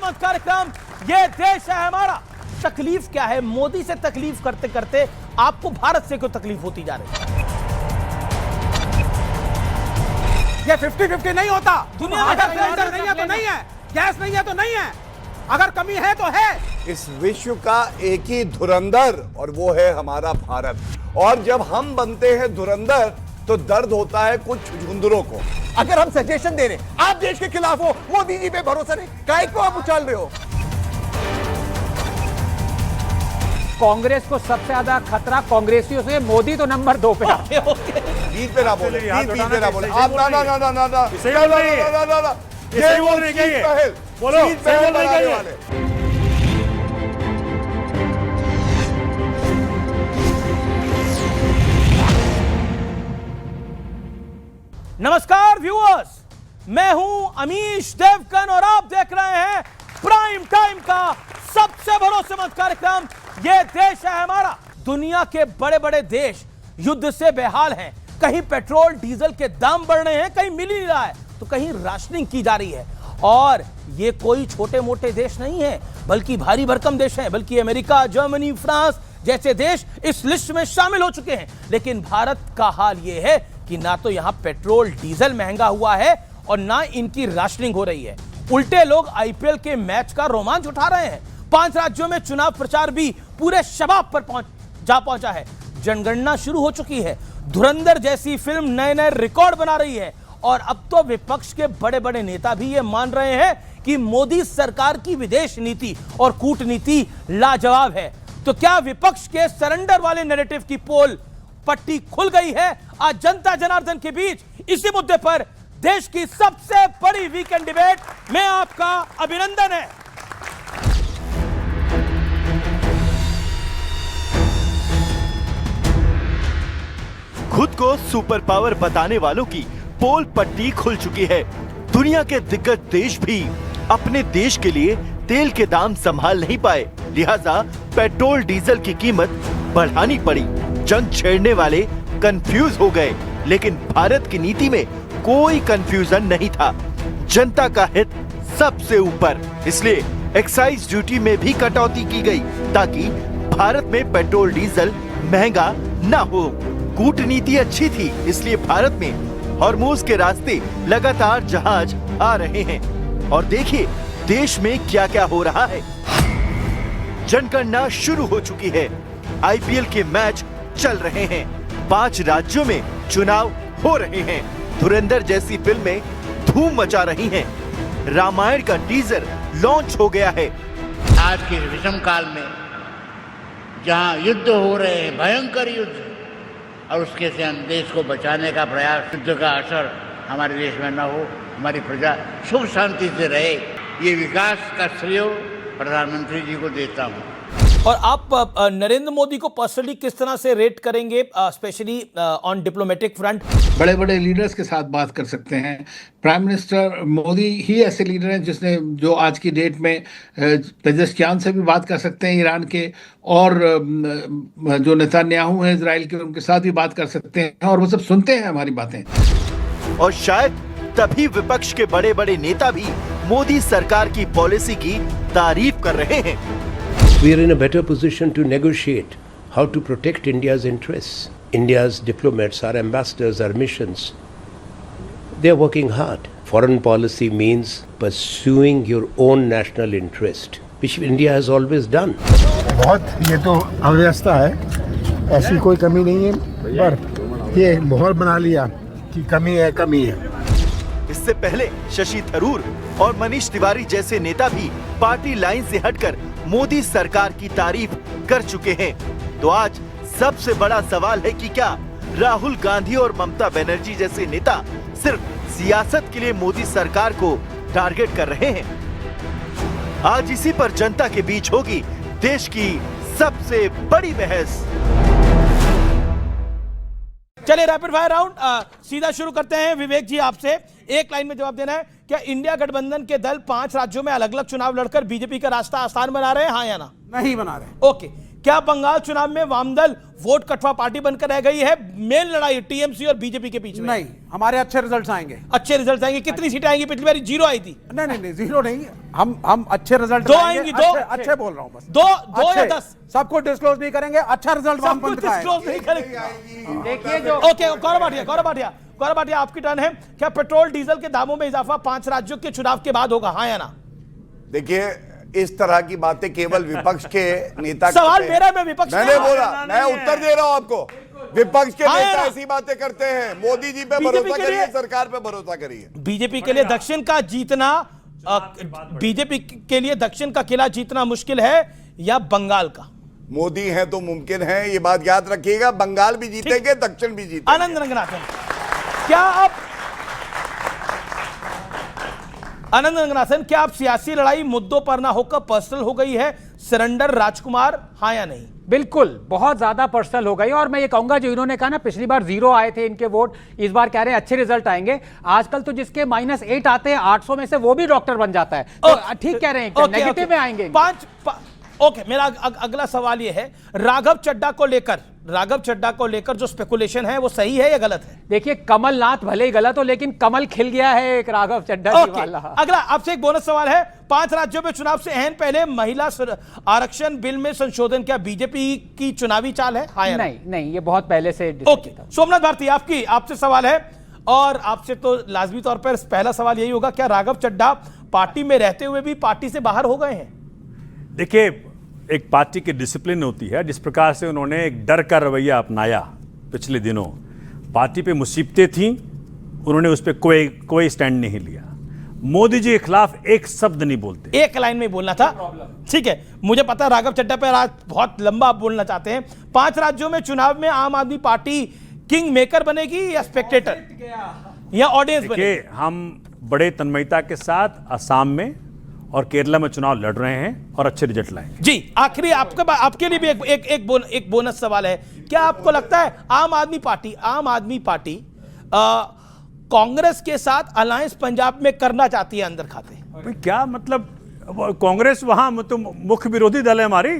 भरोसेमंद कार्यक्रम, ये देश है हमारा। तकलीफ क्या है? मोदी से तकलीफ करते करते आपको भारत से क्यों तकलीफ होती जा रही है? ये 50-50 नहीं होता। दुनिया में अगर सिलेंडर नहीं है तो नहीं है, गैस नहीं है तो नहीं है, अगर कमी है तो है। इस विश्व का एक ही धुरंधर और वो है हमारा भारत। और जब हम बनते हैं धुरंधर तो दर्द होता है कुछ झुंझुनों को। अगर हम सजेशन दे रहे हैं, आप देश के खिलाफ हो, मोदी जी पे भरोसा नहीं, काहे को आप उछाल रहे हो? कांग्रेस को सबसे ज्यादा खतरा कांग्रेसियों से, मोदी तो नंबर 2 पे। बीच पे ना बोले, बीच पे ना बोले आप। ना ना ना ना ना ना सही बोल रही है, ना ना ना सही बोल रही है, बोलो सही बोल रही है। नमस्कार व्यूअर्स, मैं हूं अमीश देवगन और आप देख रहे हैं प्राइम टाइम का सबसे भरोसेमंद कार्यक्रम, ये देश है हमारा। दुनिया के बड़े बड़े देश युद्ध से बेहाल हैं। कहीं पेट्रोल डीजल के दाम बढ़ रहे हैं, कहीं मिल ही नहीं रहा है, तो कहीं राशनिंग की जा रही है। और ये कोई छोटे मोटे देश नहीं है, बल्कि भारी भरकम देश हैं। बल्कि अमेरिका, जर्मनी, फ्रांस जैसे देश इस लिस्ट में शामिल हो चुके हैं। लेकिन भारत का हाल ये है कि ना तो यहां पेट्रोल डीजल महंगा हुआ है और ना इनकी राशनिंग हो रही है। उल्टे लोग आईपीएल के मैच का रोमांच उठा रहे हैं। 5 राज्यों में चुनाव प्रचार भी पूरे शबाब पर पहुंचा है। जनगणना शुरू हो चुकी है। धुरंधर जैसी फिल्म नए नए रिकॉर्ड बना रही है। और अब तो विपक्ष के बड़े बड़े नेता भी ये मान रहे हैं कि मोदी सरकार की विदेश नीति और कूटनीति लाजवाब है। तो क्या विपक्ष के सरेंडर वाले नैरेटिव की पोल पट्टी खुल गई है? आज जनता जनार्दन के बीच इसी मुद्दे पर देश की सबसे बड़ी वीकेंड डिबेट में आपका अभिनंदन है। खुद को सुपर पावर बताने वालों की पोल पट्टी खुल चुकी है। दुनिया के दिग्गज देश भी अपने देश के लिए तेल के दाम संभाल नहीं पाए, लिहाजा पेट्रोल डीजल की कीमत बढ़ानी पड़ी। जंग छेड़ने वाले कंफ्यूज हो गए, लेकिन भारत की नीति में कोई कंफ्यूजन नहीं था। जनता का हित सबसे ऊपर, इसलिए एक्साइज ड्यूटी में भी कटौती की गई ताकि भारत में पेट्रोल डीजल महंगा न हो। कूटनीति अच्छी थी, इसलिए भारत में हॉर्मुज के रास्ते लगातार जहाज आ रहे हैं। और देखिए देश में क्या क्या हो रहा है। जनगणना शुरू हो चुकी है। आईपीएल के मैच चल रहे हैं। 5 राज्यों में चुनाव हो रहे हैं। धुरंधर जैसी फिल्में धूम मचा रही हैं। रामायण का टीजर लॉन्च हो गया है। आज के विषम काल में जहां युद्ध हो रहे हैं, भयंकर युद्ध, और उसके से हम देश को बचाने का प्रयास, युद्ध का असर हमारे देश में न हो, हमारी प्रजा सुख शांति से रहे, ये विकास का श्रेय प्रधानमंत्री जी को देता हूँ। और आप नरेंद्र मोदी को पर्सनली किस तरह से रेट करेंगे, स्पेशली ऑन डिप्लोमेटिक फ्रंट? बड़े बड़े लीडर्स के साथ बात कर सकते हैं। प्राइम मिनिस्टर मोदी ही ऐसे लीडर हैं जिसने जो आज की डेट में पेजेश्कियान से भी बात कर सकते हैं ईरान के, और जो नेतन्याहू हैं इजराइल के, उनके साथ भी बात कर सकते हैं, और वो सब सुनते हैं हमारी बातें। और शायद तभी विपक्ष के बड़े बड़े नेता भी मोदी सरकार की पॉलिसी की तारीफ कर रहे हैं। We are in a better position to negotiate how to protect India's interests. India's diplomats, our ambassadors, our missions, they are working hard. Foreign policy means pursuing your own national interest, which India has always done. बहुत ये तो अव्यवस्था है, ऐसी कोई कमी नहीं है, पर ये माहौल बना लिया कि कमी है। इससे पहले शशि थरूर और मनीष तिवारी जैसे नेता भी पार्टी लाइन से हटकर मोदी सरकार की तारीफ कर चुके हैं। तो आज सबसे बड़ा सवाल है कि क्या राहुल गांधी और ममता बनर्जी जैसे नेता सिर्फ सियासत के लिए मोदी सरकार को टारगेट कर रहे हैं? आज इसी पर जनता के बीच होगी देश की सबसे बड़ी बहस। चलिए रैपिड फायर राउंड सीधा शुरू करते हैं। विवेक जी, आपसे एक लाइन में जवाब देना है। क्या इंडिया गठबंधन के दल 5 राज्यों में अलग अलग चुनाव लड़कर बीजेपी का रास्ता आसान बना रहे हैं, हाँ या ना? नहीं बना रहे। ओके। क्या बंगाल चुनाव में वामदल वोट कटवा पार्टी बनकर रह गई है? मेन लड़ाई टीएमसी और बीजेपी के बीच में। नहीं, हमारे अच्छे रिजल्ट्स आएंगे। अच्छे रिजल्ट आएंगे। कितनी सीटें आएंगी? पिछली बार 0 आई थी। नहीं, जीरो नहीं, हम अच्छे रिजल्ट 2 आएंगी। 2 अच्छे बोल रहा हूं बस। 2 या 10 सब कुछ डिस्क्लोज नहीं करेंगे। अच्छा रिजल्ट सब कुछ डिस्क्लोज नहीं करेंगे। देखिए जो ओके, गौरव भाटिया आपकी टर्न है। क्या पेट्रोल डीजल के दामों में इजाफा 5 राज्यों के चुनाव के बाद होगा, हाँ या ना? देखिए, इस तरह की बातें केवल विपक्ष के नेता सवाल करते हैं। मेरा, मैं विपक्ष मैंने बोला, मैं उत्तर दे रहा हूं आपको। विपक्ष के हाँ नेता ना? ऐसी बातें करते हैं। मोदी जी पे बीजेपी भरोसा के करिए, लिए- सरकार पे भरोसा करिए। बीजेपी के लिए दक्षिण का जीतना, बीजेपी के लिए दक्षिण का किला जीतना मुश्किल है या बंगाल का? मोदी है तो मुमकिन है, ये बात याद रखिएगा। बंगाल भी जीतेंगे, दक्षिण भी जीतेंगे। आनंद रंगनाथन, क्या आप सियासी लड़ाई मुद्दों पर ना होकर पर्सनल हो गई है? सरेंडर राजकुमार, हाँ या नहीं? बिल्कुल, बहुत ज्यादा पर्सनल हो गई। और मैं ये कहूंगा, जो इन्होंने कहा ना पिछली बार 0 आए थे इनके वोट, इस बार कह रहे हैं अच्छे रिजल्ट आएंगे। आजकल तो जिसके -8 आते हैं 800 में से, वो भी डॉक्टर बन जाता है। तो ठीक कह रहे हैं, नेगेटिव में आएंगे। ओके, मेरा अगला सवाल ये है, राघव चड्ढा को लेकर जो स्पेकुलेशन है वो सही है या गलत है? देखिए, कमलनाथ भले ही गलत हो, लेकिन कमल खिल गया है एक राघव चड्ढा जी वाला। अगला आपसे एक बोनस सवाल है। 5 राज्यों में चुनाव से अहम पहले महिला आरक्षण बिल में संशोधन, क्या बीजेपी की चुनावी चाल है, हाँ या नहीं, ये बहुत पहले से। ओके, सोमनाथ भारती, आपसे सवाल है, और आपसे तो लाजमी तौर पर पहला सवाल यही होगा, क्या राघव चड्ढा पार्टी में रहते हुए भी पार्टी से बाहर हो गए हैं? देखिए, एक पार्टी की डिसिप्लिन होती है। जिस प्रकार से उन्होंने एक डर का रवैया अपनाया पिछले दिनों, पार्टी पे मुसीबतें थीं, उन्होंने उस पर कोई स्टैंड नहीं लिया। मोदी जी के खिलाफ एक शब्द नहीं बोलते। एक लाइन में बोलना था, ठीक है, मुझे पता राघव चड्ढा पर आज बहुत लंबा आप बोलना चाहते हैं। 5 राज्यों में चुनाव में आम आदमी पार्टी किंग मेकर बनेगी या स्पेक्टेटर या ऑडियंस बनेगी? देखिए, हम बड़े तन्मयता के साथ असम में और केरला में चुनाव लड़ रहे हैं और अच्छे रिजल्ट लाएंगे। जी, आखिरी आपके लिए भी एक बोनस सवाल है। क्या आपको लगता है आम आदमी पार्टी कांग्रेस के साथ अलायंस पंजाब में करना चाहती है अंदर खाते? क्या मतलब, कांग्रेस वहां तो मुख्य विरोधी दल है हमारी।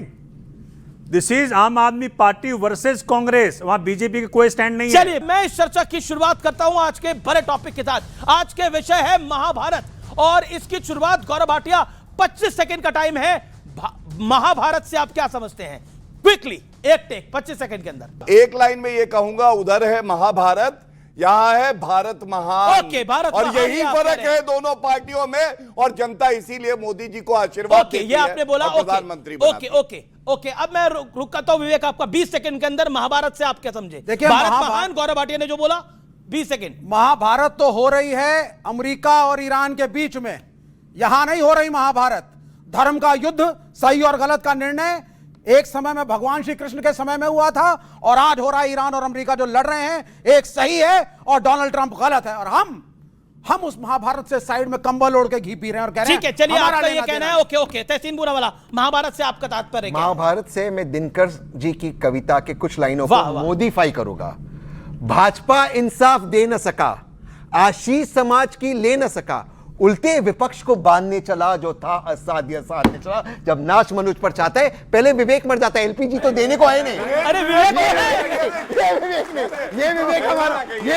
दिस इज आम आदमी पार्टी वर्सेस कांग्रेस, वहां बीजेपी का कोई स्टैंड नहीं है। चलिए, मैं इस चर्चा की शुरुआत करता हूं आज के बड़े टॉपिक के साथ। आज के विषय है महाभारत, और इसकी शुरुआत गौरव भाटिया 25 सेकंड का टाइम है। महाभारत से आप क्या समझते हैं? क्विकली, एक टेक 25 सेकंड के अंदर। एक लाइन में ये कहूंगा, उधर है महाभारत, यहाँ है भारत महान। ओके, भारत और महान, यही फर्क है दोनों पार्टियों में, और जनता इसीलिए मोदी जी को आशीर्वाद देती है। ये आपने बोला। प्रधानमंत्री ओके, अब मैं रुक करता हूं। विवेक, आपका 20 सेकंड के अंदर महाभारत से आप क्या समझे? देखिए, भारत महान, गौरव भाटिया ने जो बोला, 20 सेकंड। महाभारत तो हो रही है अमेरिका और ईरान के बीच में, यहां नहीं हो रही महाभारत। धर्म का युद्ध, सही और गलत का निर्णय एक समय में भगवान श्री कृष्ण के समय में हुआ था, और आज हो रहा है ईरान और अमेरिका जो लड़ रहे हैं। एक सही है और डोनाल्ड ट्रंप गलत है, और हम उस महाभारत से साइड में कंबल ओढ़ के घी पी रहे हैं और कह रहे हैं, ठीक है, चलिए, आपका ये कहना है। ओके, तहसीन बुरावाला, महाभारत से आपका तात्पर्य क्या है? महाभारत से मैं दिनकर जी की कविता के कुछ लाइनों को मॉडिफाई करूंगा। भाजपा इंसाफ दे न सका, आशीष समाज की ले न सका, उल्टे विपक्ष को बांधने चला, जो था असाध्य साधने चला। जब नाश मनुज पर चाहता है, पहले विवेक मर जाता है। एलपीजी तो देने को आए नहीं। अरे विवेक, ये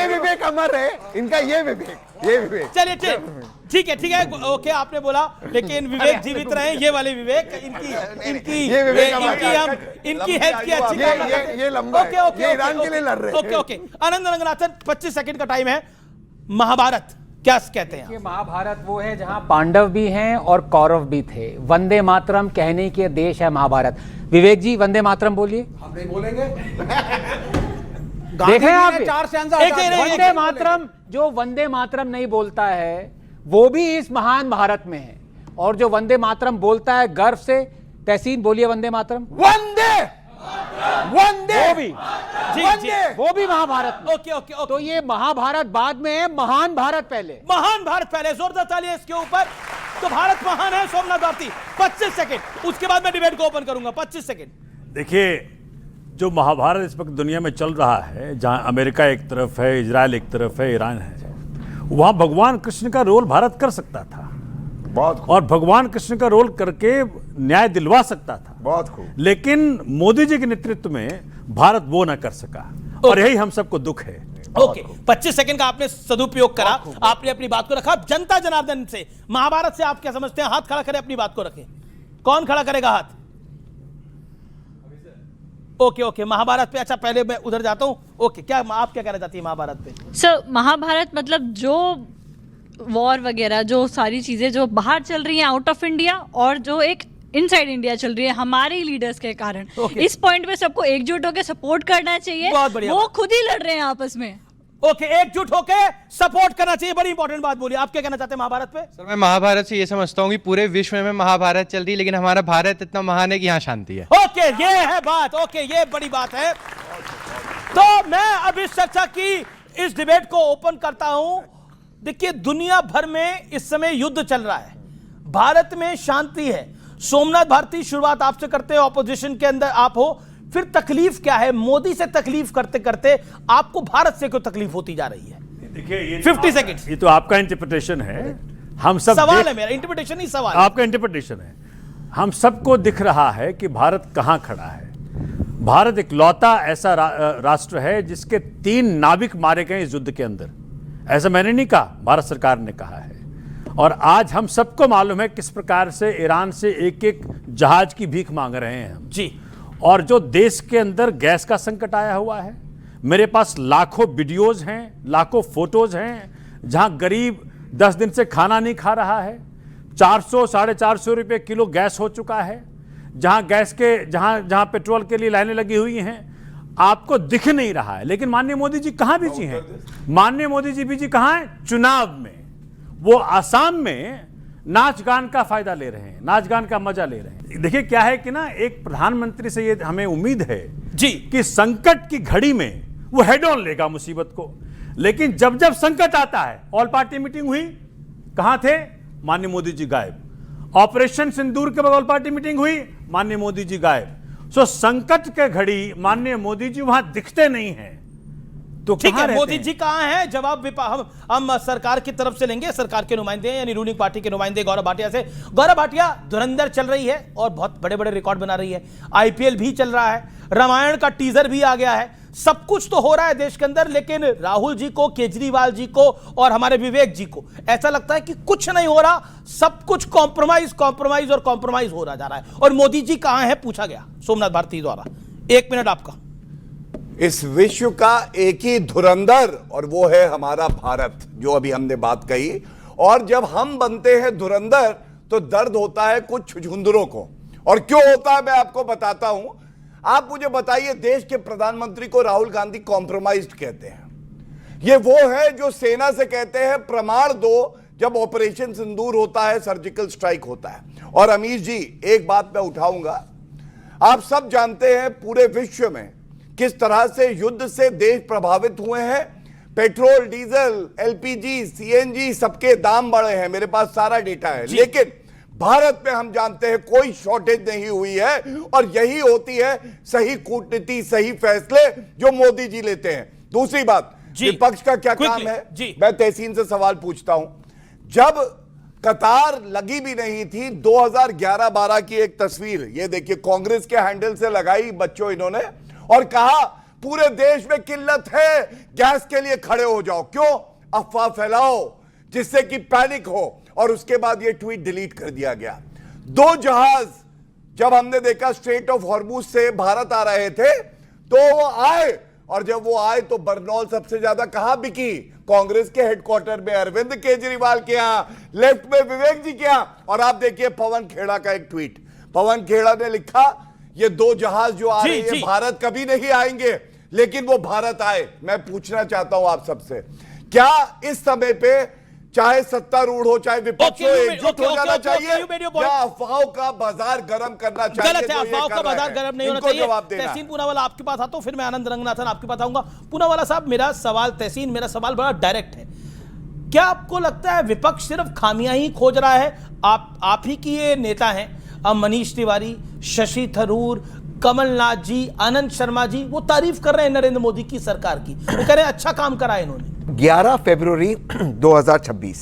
विवेक अमर है इनका, ये विवेक। चलिए, ठीक है, ओके, आपने बोला, लेकिन विवेक जीवित रहे। ये वाले विवेक, इनकी हेल्थ की अच्छी, ये लंबा है, ये ईरान के लिए लड़ रहे हैं। ओके, आनंद रंगनाथन, 25 सेकंड का टाइम है। महाभारत क्या कहते हैं? ये महाभारत वो है जहां पांडव भी हैं और कौरव भी थे। वंदे मातरम कहने के देश है महाभारत। विवेक जी, वंदे मातरम बोलिए। हम नहीं बोलेंगे। देखें आप, वंदे मातरम, जो वंदे मातरम नहीं बोलता है वो भी इस महान भारत में है, और जो वंदे मातरम बोलता है गर्व से, तहसीन बोलिए वंदे मातरम। वो भी महाभारत में। ओके, तो ये महाभारत बाद में है, महान भारत पहले। महान भारत पहले, जोरदार तालियां इसके ऊपर। तो भारत महान है। सोमनाथ भारती, 25 सेकंड, उसके बाद मैं डिबेट को ओपन करूंगा। 25 सेकंड। देखिए, जो महाभारत इस वक्त दुनिया में चल रहा है, जहां अमेरिका एक तरफ है, इजराइल एक तरफ है, ईरान है, वहां भगवान कृष्ण का रोल भारत कर सकता था, और भगवान कृष्ण का रोल करके न्याय दिलवा सकता था। बहुत खूब। लेकिन मोदी जी के नेतृत्व में भारत वो ना कर सका, और यही हम सबको दुख है। ओके, 25 सेकंड का आपने सदुपयोग करा, आपने अपनी बात को रखा। जनता जनार्दन से, महाभारत से आप क्या समझते हैं? हाथ खड़ा करें, अपनी बात को रखें। कौन खड़ा करेगा हाथ? ओके ओके, महाभारत पे। अच्छा, पहले मैं उधर जाता हूं। ओके, क्या आप क्या कहना चाहती है महाभारत पे? सर, महाभारत मतलब जो वॉर वगैरह, जो सारी चीजें जो बाहर चल रही हैं आउट ऑफ इंडिया, और जो एक इनसाइड इंडिया चल रही है हमारे लीडर्स के कारण, इस पॉइंट पे सबको एकजुट होकर सपोर्ट करना चाहिए। वो खुद ही लड़ रहे हैं आपस में। ओके, एकजुट होकर सपोर्ट करना चाहिए, बड़ी इंपॉर्टेंट बात बोली। आप क्या कहना चाहते हैं महाभारत पे? सर, मैं महाभारत से ये समझता हूँ कि पूरे विश्व में महाभारत चल रही है, लेकिन हमारा भारत इतना महान है कि यहाँ शांति है। ओके, ये है बात। ओके, ये बड़ी बात है। तो मैं अब इस चर्चा की, इस डिबेट को ओपन करता हूं। देखिए, दुनिया भर में इस समय युद्ध चल रहा है, भारत में शांति है। सोमनाथ भारती, शुरुआत आपसे करते हैं। ऑपोजिशन के अंदर आप हो, फिर तकलीफ क्या है? मोदी से तकलीफ करते करते आपको भारत से क्यों तकलीफ होती जा रही है? देखिए, ये 50 सेकंड। ये तो आपका इंटरप्रिटेशन है। हम सब सवाल है मेरा, इंटरप्रिटेशन ही सवाल है। आपका इंटरप्रिटेशन है। हम सबको दिख रहा है कि भारत कहां खड़ा है। भारत एक लौता ऐसा राष्ट्र है जिसके 3 नाविक मारे गए इस युद्ध के अंदर। ऐसा मैंने नहीं कहा, भारत सरकार ने कहा है। और आज हम सबको मालूम है किस प्रकार से ईरान से एक एक जहाज की भीख मांग रहे हैं हम जी। और जो देश के अंदर गैस का संकट आया हुआ है, मेरे पास लाखों वीडियोज हैं, लाखों फोटोज हैं, जहां गरीब 10 दिन से खाना नहीं खा रहा है। 400 साढ़े 400 रुपये किलो गैस हो चुका है। जहां गैस के जहां पेट्रोल के लिए लाइनें लगी हुई हैं, आपको दिख नहीं रहा है। लेकिन माननीय मोदी जी कहां बिजी हैं? माननीय मोदी जी बिजी कहां हैं? चुनाव में। वो आसाम में नाच गान का फायदा ले रहे हैं, नाच गान का मजा ले रहे हैं। देखिए क्या है कि ना, एक प्रधानमंत्री से ये हमें उम्मीद है जी कि संकट की घड़ी में वो हेड ऑन लेगा मुसीबत को। लेकिन जब जब संकट आता है, ऑल पार्टी मीटिंग हुई, कहां थे? माननीय मोदी जी गायब। ऑपरेशन सिंदूर के बाद ऑल पार्टी मीटिंग हुई, माननीय मोदी जी गायब। सो संकट के घड़ी माननीय मोदी जी वहां दिखते नहीं हैं। तो ठीक है, मोदी जी कहां हैं? जवाब हम सरकार की तरफ से लेंगे, सरकार के नुमाइंदे यानी रूलिंग पार्टी के नुमाइंदे गौरव भाटिया से। गौरव भाटिया, धुरंधर चल रही है और बहुत बड़े बड़े रिकॉर्ड बना रही है। आईपीएल भी चल रहा है, रामायण का टीजर भी आ गया है, सब कुछ तो हो रहा है देश के अंदर। लेकिन राहुल जी को, केजरीवाल जी को और हमारे विवेक जी को ऐसा लगता है कि कुछ नहीं हो रहा, सब कुछ कॉम्प्रोमाइज कॉम्प्रोमाइज और कॉम्प्रोमाइज हो रहा जा रहा है। और मोदी जी कहां है पूछा गया सोमनाथ भारती द्वारा। 1 मिनट आपका। इस विश्व का एक ही धुरंधर और वो है हमारा भारत, जो अभी हमने बात कही। और जब हम बनते हैं धुरंधर तो दर्द होता है कुछ छुछुंदरों को। और क्यों होता है मैं आपको बताता हूं। आप मुझे बताइए, देश के प्रधानमंत्री को राहुल गांधी कॉम्प्रोमाइज्ड कहते हैं। ये वो है जो सेना से कहते हैं प्रमाण दो जब ऑपरेशन सिंदूर होता है, सर्जिकल स्ट्राइक होता है। और अमीश जी, एक बात मैं उठाऊंगा, आप सब जानते हैं पूरे विश्व में किस तरह से युद्ध से देश प्रभावित हुए हैं। पेट्रोल, डीजल, एलपीजी, सीएनजी सबके दाम बढ़े हैं, मेरे पास सारा डेटा है। लेकिन भारत में हम जानते हैं कोई शॉर्टेज नहीं हुई है। और यही होती है सही कूटनीति, सही फैसले जो मोदी जी लेते हैं। दूसरी बात, विपक्ष का क्या काम है? मैं तहसीन से सवाल पूछता हूं। जब कतार लगी भी नहीं थी, 2011-12 की एक तस्वीर, ये देखिए, कांग्रेस के हैंडल से लगाई बच्चों इन्होंने और कहा पूरे देश में किल्लत है, गैस के लिए खड़े हो जाओ। क्यों? अफवाह फैलाओ जिससे कि पैनिक हो। और उसके बाद ये ट्वीट डिलीट कर दिया गया। 2 जहाज जब हमने देखा स्ट्रेट ऑफ हॉर्मुज से भारत आ रहे थे तो वो आए, और जब वो आए तो बरनौल सबसे ज्यादा कहां बिकी? कांग्रेस के हेडक्वार्टर में, अरविंद केजरीवाल के यहां, लेफ्ट में विवेक जी के यहां। और आप देखिए पवन खेड़ा का एक ट्वीट, पवन खेड़ा ने लिखा ये 2 जहाज जो आ रहे हैं भारत कभी नहीं आएंगे, लेकिन वो भारत आए। मैं पूछना चाहता हूं आप सबसे, क्या इस समय पे चाहे सत्तारूढ़ हो चाहे विपक्ष हो, एकजुट हो जाना चाहिए या अफवाहों का बाजार गर्म करना चाहिए? गलत है, अफवाहों का बाजार गर्म नहीं होना चाहिए। तहसीन पूनावाला आपके पास आता हूं, फिर मैं आनंद रंगनाथन आपके पास आऊंगा। पूनावाला साहब, मेरा सवाल, तहसीन, मेरा सवाल बड़ा डायरेक्ट है। क्या आपको लगता है विपक्ष सिर्फ खामियां ही खोज रहा है? आप ही की ये नेता हैं, अब मनीष तिवारी, शशि थरूर, कमलनाथ जी, आनंद शर्मा जी, वो तारीफ कर रहे हैं नरेंद्र मोदी की सरकार की, वो कह रहे हैं अच्छा काम करा है इन्होंने। 11 फरवरी 2026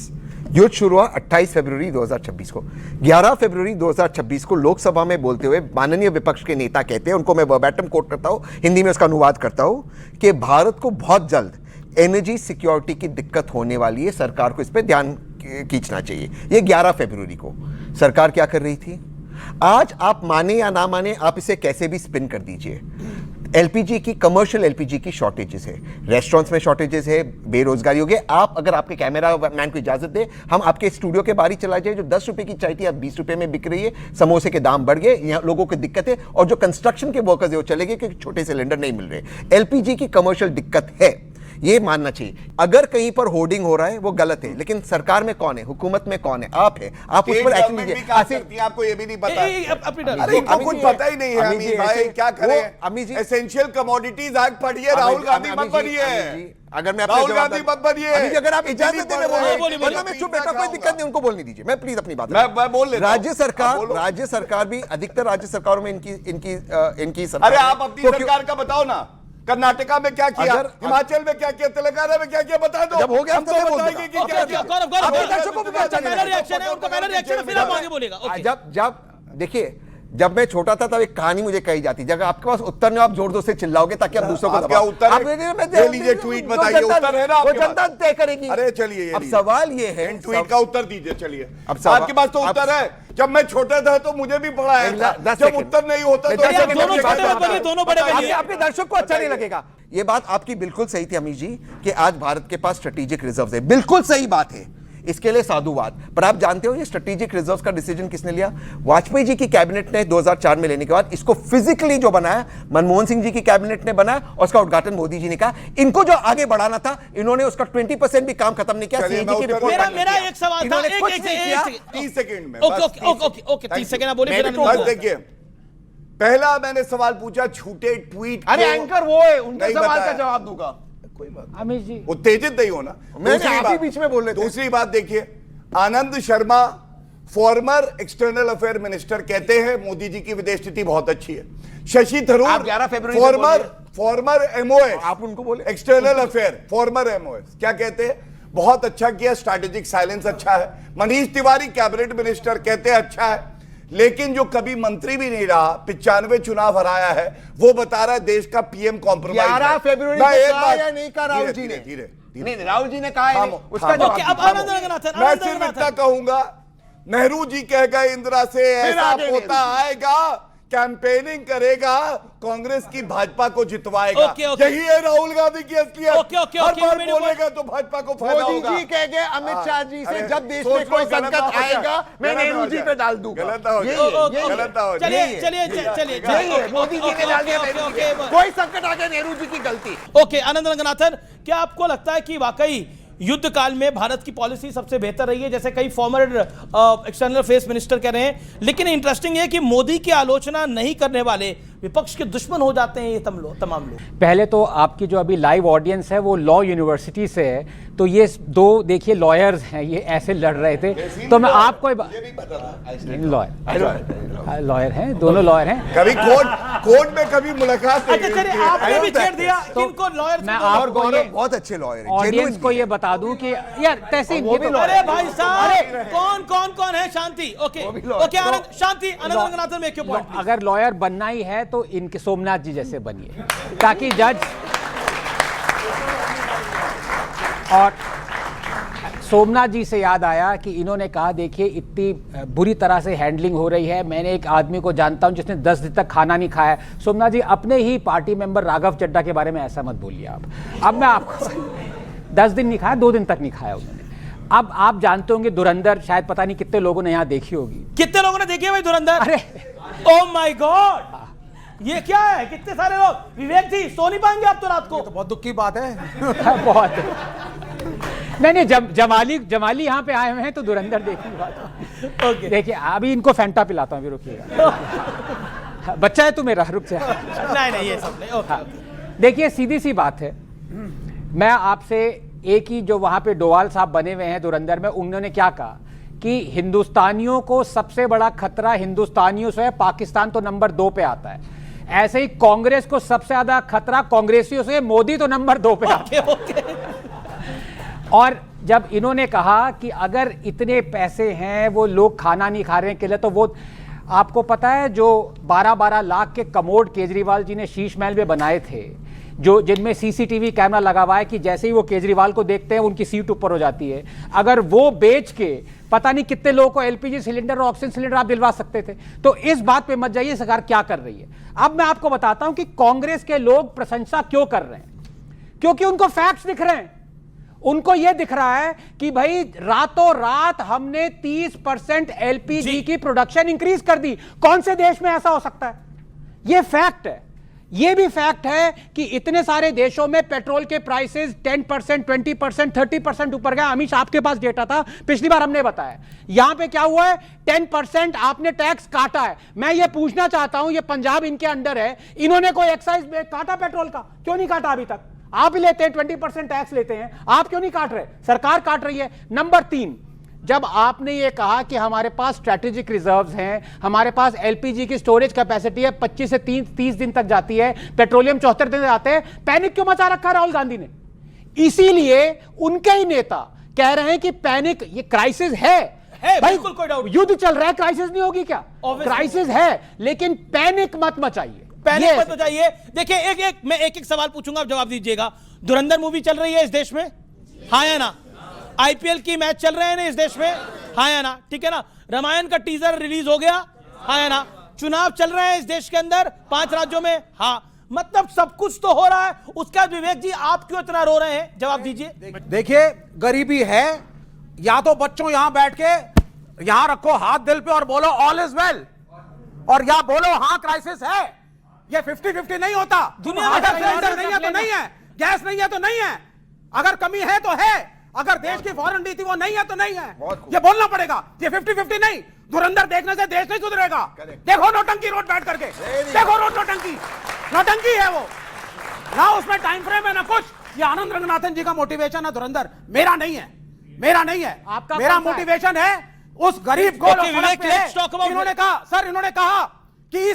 युद्ध शुरू हुआ 28 फरवरी 2026 को। 11 फरवरी 2026 को लोकसभा में बोलते हुए माननीय विपक्ष के नेता कहते हैं, उनको मैं वर्बैटम कोट करता हूं, हिंदी में उसका अनुवाद करता हूं, कि भारत को बहुत जल्द एनर्जी सिक्योरिटी की दिक्कत होने वाली है, सरकार को इस पर ध्यान खींचना चाहिए। ये 11 फरवरी को सरकार क्या कर रही थी? आज आप माने या ना माने, आप इसे कैसे भी स्पिन कर दीजिए, एलपीजी की, कमर्शियल एलपीजी की शॉर्टेजेस है, रेस्टोरेंट्स में शॉर्टेजेस है, बेरोजगारी हो गई। आप अगर आपके कैमरा मैन को इजाजत दे, हम आपके स्टूडियो के बाहर ही चला जाए, जो 10 रुपए की चाय थी अब 20 रुपए में बिक रही है, समोसे के दाम बढ़ गए, यहाँ लोगों को दिक्कत है, और जो कंस्ट्रक्शन के वर्कर्स है वो चले गए क्योंकि छोटे सिलेंडर नहीं मिल रहे। एलपीजी की कमर्शियल दिक्कत है, ये मानना चाहिए। अगर कहीं पर होर्डिंग हो रहा है वो गलत है, लेकिन सरकार में कौन है, हुकूमत में कौन है? आप है, आप उस पर एक्शन लीजिए। आपको ये भी नहीं पता? अरे इनको कुछ पता ही नहीं है। अमित भाई क्या करें? Amit ji, essential commodities act पढ़िए, राहुल गांधी मत पढ़िए। अगर मैं राहुल गांधी मत बनिए। अगर आप इजाजत देने वरना मैं चुप बैठा, कोई दिक्कत नहीं, उनको बोलने दीजिए। मैं प्लीज अपनी बात मैं बोल लेता हूं। राज्य सरकार भी, अधिकतर राज्य सरकारों में इनकी सरकार। अरे आप अपनी सरकार का बताओ ना, कर्नाटका में क्या किया, हिमाचल में क्या किया, तेलंगाना में क्या किया, बता दो। जब हो गया हम तो बताएंगे कि क्या किया। जब देखिए, जब मैं छोटा था तब एक कहानी मुझे कही जाती, जब आपके पास उत्तर नहीं, आप जोर जोर से चिल्लाओगे ताकि आप दूसरों को क्या उत्तर है? लीजिए ट्वीट बताइए, उत्तर है ना? वो जनता तय करेगी। अरे चलिए, अब सवाल ये है, ट्वीट का उत्तर दीजिए। चलिए, अब आपके पास तो उत्तर है। जब मैं छोटा था तो मुझे भी पढ़ा है, जब उत्तर नहीं होता तो दोनों बड़े बनिए। आपके दर्शक को अच्छा नहीं लगेगा। ये बात आपकी बिल्कुल सही थी अमीर जी, कि आज भारत के पास स्ट्रेटेजिक रिजर्व है, बिल्कुल सही बात है, इसके लिए साधुवाद। पर आप जानते हो ये स्ट्रेटेजिक रिजर्व्स का डिसीजन किसने लिया? वाजपेयी जी की कैबिनेट ने 2004 में लेने के बाद इसको फिजिकली जो बनाया, मनमोहन सिंह जी की कैबिनेट ने बनाया, और उसका उद्घाटन मोदी जी ने कहा। इनको जो आगे बढ़ाना था, इन्होंने उसका 20% भी काम खत्म नहीं किया। मेरा एक सवाल था, 30 सेकंड में। ओके 30 सेकंड बोलिए। देखिए, पहला मैंने सवाल पूछा झूठे ट्वीट। अरे एंकर वो है, उनके सवाल का जवाब दूंगा। कोई बात अमित जी, उत्तेजित नहीं होना। मैंने बीच में बोल रहे थे। दूसरी बात देखिए, Anand Sharma former external affair minister कहते हैं मोदी जी की विदेश नीति बहुत अच्छी है। शशि थरूर 11 फरवरी फॉर्मर एमओएस, आप उनको बोले एक्सटर्नल अफेयर फॉर्मर एमओएस क्या कहते हैं? बहुत अच्छा किया, स्ट्रैटेजिक साइलेंस अच्छा है। मनीष तिवारी कैबिनेट मिनिस्टर कहते हैं अच्छा है, लेकिन जो कभी मंत्री भी नहीं रहा, 95 चुनाव हराया है, वो बता रहा है देश का पीएम कॉम्प्रोमाइज। 11 फरवरी को कहा या नहीं कहा राहुल जी ने? धीरे नहीं, राहुल जी ने कहा है, उसका जवाब। मैं सिर्फ इतना कहूंगा, नेहरू जी कह गए इंदिरा से ऐसा पोता आएगा, कैंपेनिंग करेगा, कांग्रेस की भाजपा को जितवाएगा। यही है राहुल गांधी की असलियत। हर बार बोलेगा तो भाजपा को फायदा होगा। मोदी जी कह गए अमित शाह जी से, जब देश में कोई संकट आएगा मैं नेहरू जी पे डाल दूंगा। गलत हो चलिए, मोदी जी ने डाल दिया, कोई संकट आ गया नेहरू जी की गलती। ओके, आनंद रंगनाथन, क्या आपको लगता है कि वाकई युद्ध काल में भारत की पॉलिसी सबसे बेहतर रही है, जैसे कई फॉर्मर एक्सटर्नल अफेयर्स मिनिस्टर कह रहे हैं, लेकिन इंटरेस्टिंग है कि मोदी की आलोचना नहीं करने वाले विपक्ष के दुश्मन हो जाते हैं ये तमाम लोग। पहले तो आपकी जो अभी लाइव ऑडियंस है वो लॉ यूनिवर्सिटी से है, तो ये दो देखिए लॉयर्स हैं, ये ऐसे लड़ रहे थे, तो मैं आपको लॉयर हैं, दोनों लॉयर हैं। कभी कोर्ट में कभी मुलाकात आपने भी छेड़ दिया किनको लॉयर? मैं आपको बहुत अच्छे लॉयर हैं, ऑडियंस को ये बता दूं कि यार तहसीन, अरे भाई साहब कौन है? शांति। ओके आनंद, शांति। आनंद रंगनाथन में क्यों पॉइंट? अगर लॉयर बनना ही है तो इनके सोमनाथ जी जैसे बनिए, ताकि जज, और सोमनाथ जी से याद आया कि इन्होंने कहा देखिए इतनी बुरी तरह से हैंडलिंग हो रही है, मैंने एक आदमी को जानता हूं जिसने 10 दिन तक खाना नहीं खाया। सोमनाथ जी, अपने ही पार्टी मेंबर राघव चड्ढा के बारे में ऐसा मत बोलिए आप। अब मैं आपको 10 दिन नहीं खाया, 2 दिन तक नहीं खाया उन्होंने। अब आप जानते होंगे धुरंधर, शायद पता नहीं कितने लोगों ने यहाँ देखी होगी। कितने लोगों ने देखी है भाई धुरंधर? अरे ओह माय गॉड, ये क्या है? कितने सारे लोग, विवेक जी सो नहीं पाएंगे आप तो रात को। तो बहुत दुख की बात है। बहुत नहीं, जमाली यहाँ पे आए हुए हैं तो धुरंधर देखने की बात। ओके, देखिए अभी इनको फैंटा पिलाता हूँ, अभी रुकिएगा। बच्चा है तू मेरा, रुक जा। नहीं ये सब नहीं। ओके, देखिए सीधी सी बात है, मैं आपसे एक ही जो वहां पे डोवाल साहब बने हुए हैं धुरंधर में, उन्होंने क्या कहा कि हिंदुस्तानियों को सबसे बड़ा खतरा हिंदुस्तानियों से है, पाकिस्तान तो नंबर 2 पे आता है। ऐसे ही कांग्रेस को सबसे ज्यादा खतरा कांग्रेसियों से, मोदी तो नंबर 2 पे आता है। और जब इन्होंने कहा कि अगर इतने पैसे हैं, वो लोग खाना नहीं खा रहे हैं केले, तो वो आपको पता है जो 12-12 लाख के कमोड केजरीवाल जी ने शीश महल में बनाए थे, जो जिनमें सीसीटीवी कैमरा लगा हुआ है कि जैसे ही वो केजरीवाल को देखते हैं उनकी सीट ऊपर हो जाती है, अगर वो बेच के पता नहीं कितने लोगों को एलपीजी सिलेंडर और ऑक्सीजन सिलेंडर आप दिलवा सकते थे। तो इस बात पे मत जाइए सरकार क्या कर रही है। अब मैं आपको बताता हूं कि कांग्रेस के लोग प्रशंसा क्यों कर रहे हैं, क्योंकि उनको फैक्ट्स दिख रहे हैं। उनको यह दिख रहा है कि भाई रातों रात हमने 30% एलपीजी की प्रोडक्शन इंक्रीज कर दी। कौन से देश में ऐसा हो सकता है? यह फैक्ट है। यह भी फैक्ट है कि इतने सारे देशों में पेट्रोल के प्राइसेस 10%, 20%, 30% ऊपर गए। अमीश, आपके पास डेटा था, पिछली बार हमने बताया। यहां पे क्या हुआ है, 10% आपने टैक्स काटा है। मैं ये पूछना चाहता हूं, ये पंजाब इनके अंडर है, इन्होंने कोई एक्साइज काटा पेट्रोल का? क्यों नहीं काटा अभी तक? आप ही लेते हैं, 20% टैक्स लेते हैं, आप क्यों नहीं काट रहे? सरकार काट रही है। नंबर 3, जब आपने ये कहा कि हमारे पास स्ट्रैटेजिक रिजर्व्स हैं, हमारे पास एलपीजी की स्टोरेज कैपेसिटी है 25 से 30 दिन तक जाती है, पेट्रोलियम 74 दिन जाते हैं, पैनिक क्यों मचा रखा राहुल गांधी ने? इसीलिए उनके ही नेता कह रहे हैं कि पैनिक, ये क्राइसिस है भाई, बिल्कुल कोई डाउट, युद्ध चल रहा है, क्राइसिस नहीं होगी क्या? क्राइसिस है, लेकिन पैनिक मत मचाइए, पैनिक मत मचाइए। देखिए मैं एक सवाल पूछूंगा, आप जवाब दीजिएगा। धुरंधर मूवी चल रही है इस देश में, हाँ या ना? आईपीएल की मैच चल रहे हैं ना इस देश में, हाँ या ना? ठीक है ना? रामायण का टीजर रिलीज हो गया, हाँ या ना? चुनाव चल रहे हैं इस देश के अंदर 5 राज्यों में, हाँ। मतलब सब कुछ तो हो रहा है, उसका विवेक जी आप क्यों इतना रो रहे हैं? जवाब दीजिए। देखिए, गरीबी है, या तो बच्चों यहां बैठ के यहां रखो हाथ दिल पे और बोलो ऑल इज वेल, और या बोलो हाँ क्राइसिस है। ये 50-50 नहीं होता। दुनिया में सिलेंडर नहीं है तो नहीं है, गैस नहीं है तो नहीं है, अगर कमी है तो है, अगर देश की फॉरेन नीति वो नहीं है तो नहीं है, ये बोलना पड़ेगा। ये 50-50 नहीं, धुरंधर देखने से देश नहीं सुधरेगा। देखो नौटंकी रोड बैठ करके, देखो रोड नौटंकी है वो, ना उसमें टाइम फ्रेम है ना कुछ। ये आनंद रंगनाथन जी का मोटिवेशन है धुरंधर, मेरा नहीं है, मेरा नहीं है। आपका मेरा मोटिवेशन है उस गरीब को इन्होंने कहा, सर इन्होंने कहा कि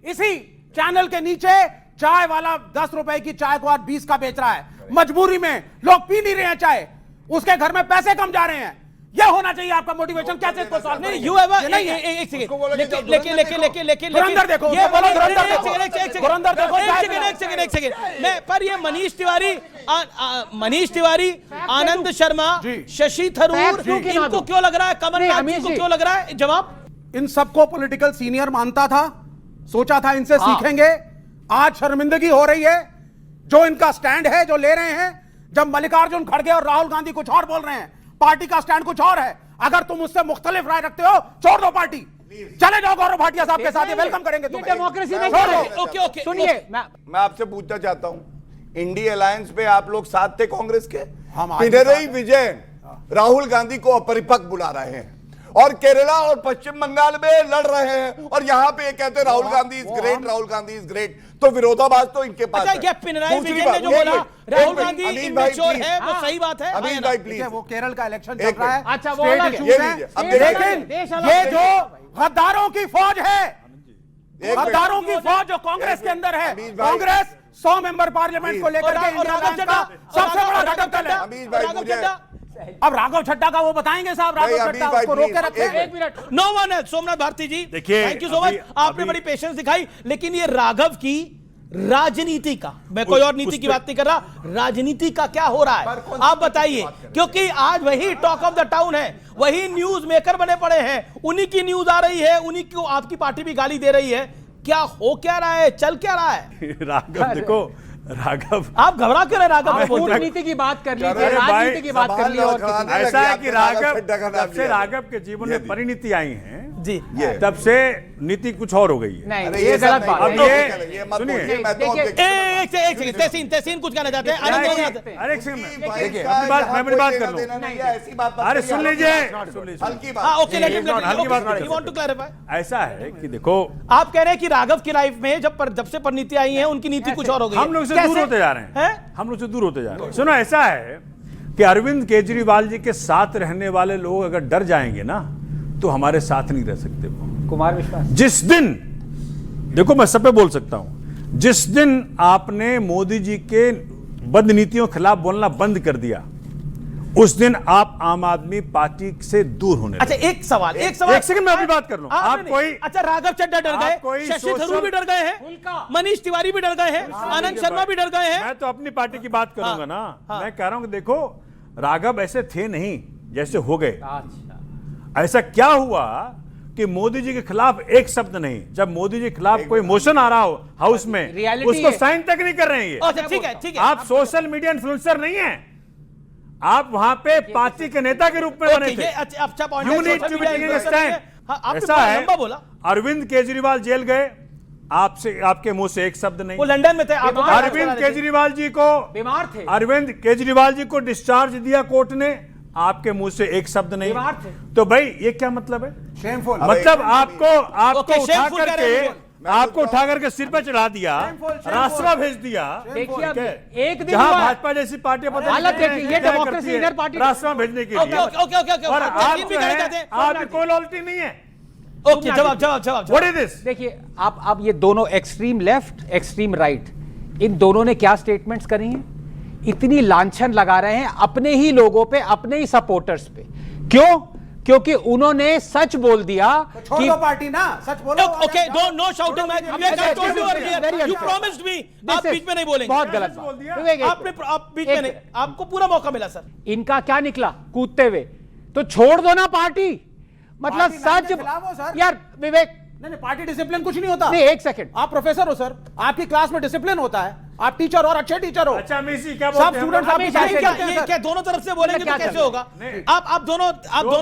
इसी चैनल के नीचे चाय वाला 10 रुपए की चाय को आज 20 का बेच रहा है, मजबूरी में लोग पी नहीं रहे हैं चाय, उसके घर में पैसे कम जा रहे हैं। यह होना चाहिए आपका मोटिवेशन। कैसे इसको सॉल्व करेंगे? एक सेकंड, लेकिन धुरंधर देखो, ये बोलो धुरंधर देखो, धुरंधर देखो, एक सेकंड। मैं पर ये मनीष तिवारी, आनंद शर्मा, शशि थरूर, इनको क्यों लग रहा है, कमलनाथ जी को क्यों लग रहा है? जवाब। इन सबको पॉलिटिकल सीनियर मानता था, सोचा था इनसे सीखेंगे, आज शर्मिंदगी हो रही है। जो इनका स्टैंड है, जो ले रहे हैं, जब मल्लिकार्जुन खड़गे और राहुल गांधी कुछ और बोल रहे हैं, पार्टी का स्टैंड कुछ और है। अगर तुम उससे मुख्तलिफ राय रखते हो, छोड़ दो पार्टी, चले जाओ गौरव भाटिया साहब के साथ, ये वेलकम करेंगे तुम्हें। डेमोक्रेसी नहीं। ओके सुनिए, मैं आपसे पूछना चाहता हूं, इंडिया अलायंस पे आप लोग साथ थे कांग्रेस के, हम पिनरई विजयन राहुल गांधी को अपरिपक्व बुला रहे हैं और केरला और पश्चिम बंगाल में लड़ रहे हैं, और यहां पे कहते हैं Rahul Gandhi is great, Rahul Gandhi is great. तो विरोधाभास तो इनके पास है। क्या पिनराई विजयन ने जो बोला राहुल गांधी इमेच्योर है, वो सही बात है? अमीन भाई प्लीज, वो केरल का इलेक्शन चल रहा है, अच्छा वो स्टेट अलग इश्यूज है। हैं। अब देखिए, लेकिन ये जो गद्दारों की फौज है, गद्दारों की फौज जो कांग्रेस के अंदर है, कांग्रेस 100 मेंबर पार्लियामेंट को लेकर के इंडिया अलायंस का सबसे बड़ा घटक दल है। अमीन भाई मुझे अब राघव छड्डा का वो बताएंगे साहब, राघव छड्डा उसको रोक के रखे। एक मिनट, नो वन है। सोमनाथ भारती जी, देखिए, थैंक यू सो मच, आपने बड़ी पेशेंस दिखाई। लेकिन ये राघव की राजनीति का, मैं कोई और नीति की बात नहीं कर रहा, राजनीति का क्या हो रहा है आप बताइए, क्योंकि आज वही टॉक ऑफ द टाउन है, वही न्यूज मेकर बने पड़े हैं, उन्हीं की न्यूज आ रही है, उन्हीं को आपकी पार्टी भी गाली दे रही है। क्या हो क्या रहा है, चल क्या रहा है? राघव देखो, राघव आप घबरा क्यों रहे? राघव कूटनीति की बात कर ली, राजनीति की बात कर ली, और ऐसा है कि राघव, जब से राघव के जीवन में परिणति आई हैं जी, तब से नीति कुछ और हो गई है। नहीं, ये गलत बात है। ये मत बोलिए, मैं तो एक सेकंड, तहसीन कुछ कहना चाहते हैं? अरे एक सेकंड, देखिए अपनी बात कर लो। ऐसी बात अरे सुन लीजिए, हल्की बात। ओके, हल्की बात। You want to clarify. ऐसा है कि देखो, आप कह रहे हैं कि राघव की लाइफ में जब से परिणति आई है, उनकी नीति कुछ और हो गई है। हम लोग से दूर होते जा रहे हैं, हम लोग से दूर होते जा रहे हैं। सुनो, ऐसा है कि अरविंद केजरीवाल जी के साथ रहने वाले लोग अगर डर जाएंगे ना, तो हमारे साथ नहीं रह सकते। वो कुमार विश्वास, जिस दिन, देखो मैं सब पे बोल सकता हूं, जिस दिन आपने मोदी जी के बद नीतियों के खिलाफ बोलना बंद कर दिया, उस दिन आप आम आदमी पार्टी से दूर होने अच्छा एक सवाल एक सेकंड में अभी बात कर लूं। आप कोई अच्छा राघव चड्ढा डर गए, शशि थरूर भी डर गए हैं, मनीष तिवारी भी डर गए हैं, आनंद शर्मा भी डर गए हैं। मैं तो अपनी पार्टी की बात करूंगा ना। मैं कह रहा हूं कि देखो राघव ऐसे थे नहीं जैसे हो गए। ऐसा क्या हुआ कि मोदी जी के खिलाफ एक शब्द नहीं, जब मोदी जी के खिलाफ कोई मोशन आ रहा हो हाउस में उसको साइन तक नहीं कर रहे हैं। अच्छा ठीक है ठीक है, आप सोशल मीडिया इन्फ्लुएंसर नहीं है, आप वहां पे पार्टी के नेता के रूप में बने थे। अच्छा point You need to be taking a stand। ऐसा है अरविंद केजरीवाल जेल गए, आपसे आपके मुंह से एक शब्द नहीं। वो लंदन में थे, अरविंद केजरीवाल जी को बीमार थे, अरविंद केजरीवाल जी को डिस्चार्ज दिया कोर्ट ने, आपके मुंह से एक शब्द नहीं। बीमार थे। तो भाई ये क्या मतलब है? मतलब आपको उठा करके सिर पे चढ़ा दिया, रास्ता भेज दिया। देखिए एक दिन जहां भाजपा जैसी पार्टी हालत देखिए, ये डेमोक्रेसी इधर पार्टी रास्ता भेजने के लिए। और आप कोई लॉयल्टी नहीं है। ओके जवाब व्हाट इज दिस? देखिए आप ये दोनों एक्सट्रीम लेफ्ट एक्सट्रीम राइट, इन दोनों ने क्या स्टेटमेंट्स करी हैं? इतनी लांछन लगा रहे हैं अपने ही लोगों पे, अपने ही सपोर्टर्स पे। क्यों? क्योंकि उन्होंने सच बोल दिया छोड़ दो पार्टी ना, सच बोलो। Okay no shouting, you promised me. आप बीच में नहीं बोलेंगे, बहुत गलत बात। आप बीच में नहीं, आपको पूरा मौका मिला सर। इनका क्या निकला कूदते हुए? तो छोड़ दो ना पार्टी। मतलब सच यार विवेक, नहीं पार्टी डिसिप्लिन कुछ नहीं होता। नहीं एक सेकंड, आप प्रोफेसर हो सर, आपकी क्लास में डिसिप्लिन होता है, आप टीचर और अच्छे टीचर हो। अच्छा मिसी क्या सब स्टूडेंट्स आपकी क्या दोनों तरफ से बोलेंगे तो कैसे होगा? आप दोनों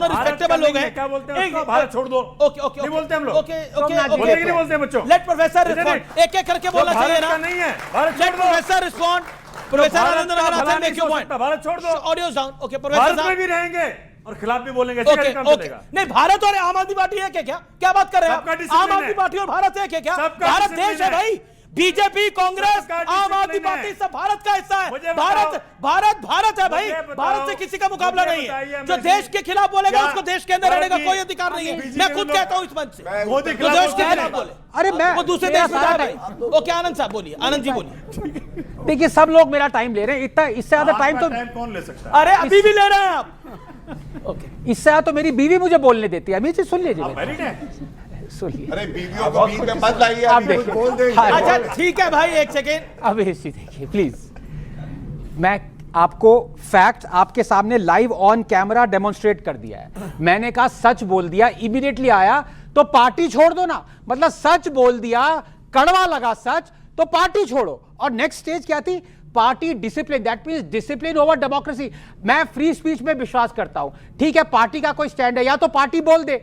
रिस्पेक्टेबल लोग हैं। क्या बोलते हैं? भारत छोड़ दो। ओके नहीं बोलते हम लोग। ओके बोलते कि नहीं बोलते बच्चों? लेट प्रोफेसर रिस्पॉन्ड, एक एक करके बोलना चाहिए ना। नहीं है Bharat, let professor respond. Professor Anand Ranganathan make your point. Bharat छोड़ दो, audio down. Okay professor Bharat में भी रहेंगे और खिलाफ भी बोलेंगे। नहीं भारत और आम आदमी पार्टी है क्या बात कर रहे हैं? आम आदमी पार्टी और भारत है क्या? भारत देश है भाई। बीजेपी, कांग्रेस, आम आदमी पार्टी सब भारत का हिस्सा है। भारत है भाई। भारत से किसी का मुकाबला नहीं है। जो देश के खिलाफ बोलेगा उसको देश के अंदर रहने का कोई अधिकार नहीं है। मैं खुद कहता हूँ इस मंच से, मोदी जो देश के खिलाफ बोले, अरे मैं वो दूसरे देश में जाए। ओके आनंद साहब बोलिए, आनंद जी बोलिए। देखिए सब लोग मेरा टाइम ले रहे हैं, इतना इससे ज्यादा टाइम तो कौन ले सकता है? अरे अभी भी ले रहे हैं आप। इससे ज्यादा तो मेरी बीवी मुझे बोलने देती है। अभी से सुन लीजिए, सुनिए। अरे बीवियों को बीच में मत लाइए, आप अभी कुछ देखिए। बोल देंगे। अच्छा ठीक है भाई, एक सेकेंड। अब इसी देखिए प्लीज, मैं आपको फैक्ट आपके सामने लाइव ऑन कैमरा डेमोन्स्ट्रेट कर दिया है। मैंने कहा सच बोल दिया, इमीडिएटली आया तो पार्टी छोड़ दो ना। मतलब सच बोल दिया, कड़वा लगा सच, तो पार्टी छोड़ो। और नेक्स्ट स्टेज क्या थी? Party discipline, that means discipline over democracy. मैं फ्री स्पीच में विश्वास करता हूं। ठीक है, पार्टी का कोई स्टैंड है, या तो पार्टी बोल दे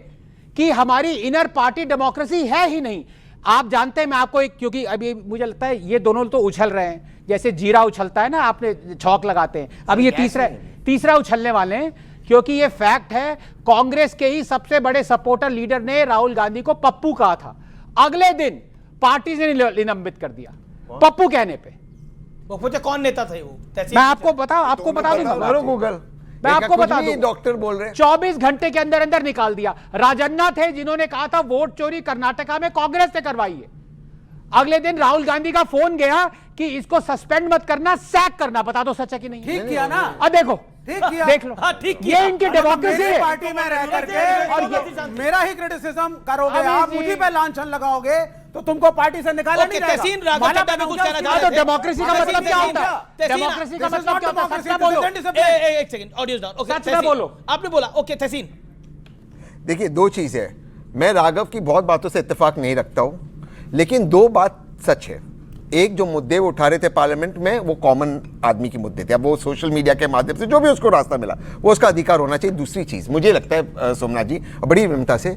कि हमारी इनर पार्टी डेमोक्रेसी है ही नहीं। आप जानते हैं, मैं आपको एक, क्योंकि अभी मुझे लगता है ये दोनों तो उछल रहे हैं जैसे जीरा उछलता है ना, आपने छौक लगाते हैं। अब ये तीसरा उछलने वाले हैं, क्योंकि ये फैक्ट है। कांग्रेस के ही सबसे बड़े सपोर्टर लीडर ने राहुल गांधी को पप्पू कहा था, अगले दिन पार्टी से निलंबित कर दिया पप्पू कहने पे। वो पूछे कौन नेता थे वो? मैं आपको बता दूंगा, गूगल मैं आपको बता दूं। डॉक्टर बोल रहे हैं 24 घंटे के अंदर अंदर निकाल दिया। राजन्ना थे जिन्होंने कहा था वोट चोरी कर्नाटका में कांग्रेस से करवाई है। अगले दिन राहुल गांधी का फोन गया कि इसको सस्पेंड मत करना, सैक करना। बता दो सच है कि नहीं? ठीक किया ना। अब देखो, ठीक किया, देख लो। ठीक किया। ये इनकी डेमोक्रेसी है। पार्टी में रह करके और मेरा ही क्रिटिसिज्म करोगे आप, मुझे पे लांछन लगाओगे तो तुमको पार्टी से निकाला नहीं जाएगा। तहसीन राघव चड्ढा भी कुछ कहना चाह रहे तो थे। डेमोक्रेसी का मतलब क्या होता है? डेमोक्रेसी का मतलब क्या होता है? सच ना बोलो। एक सेकंड, ऑडियो डाउन। ओके सच ना बोलो। आपने बोला। ओके तहसीन, देखिए दो चीज है। मैं राघव की बहुत बातों से इत्तेफाक नहीं रखता हूं, लेकिन दो बात सच है। एक जो मुद्दे वो उठा रहे थे पार्लियामेंट में, वो कॉमन आदमी के मुद्दे थे। अब वो सोशल मीडिया के माध्यम से जो भी उसको रास्ता मिला, वो उसका अधिकार होना चाहिए। दूसरी चीज मुझे लगता है सोमनाथ जी, बड़ी विनम्रता से,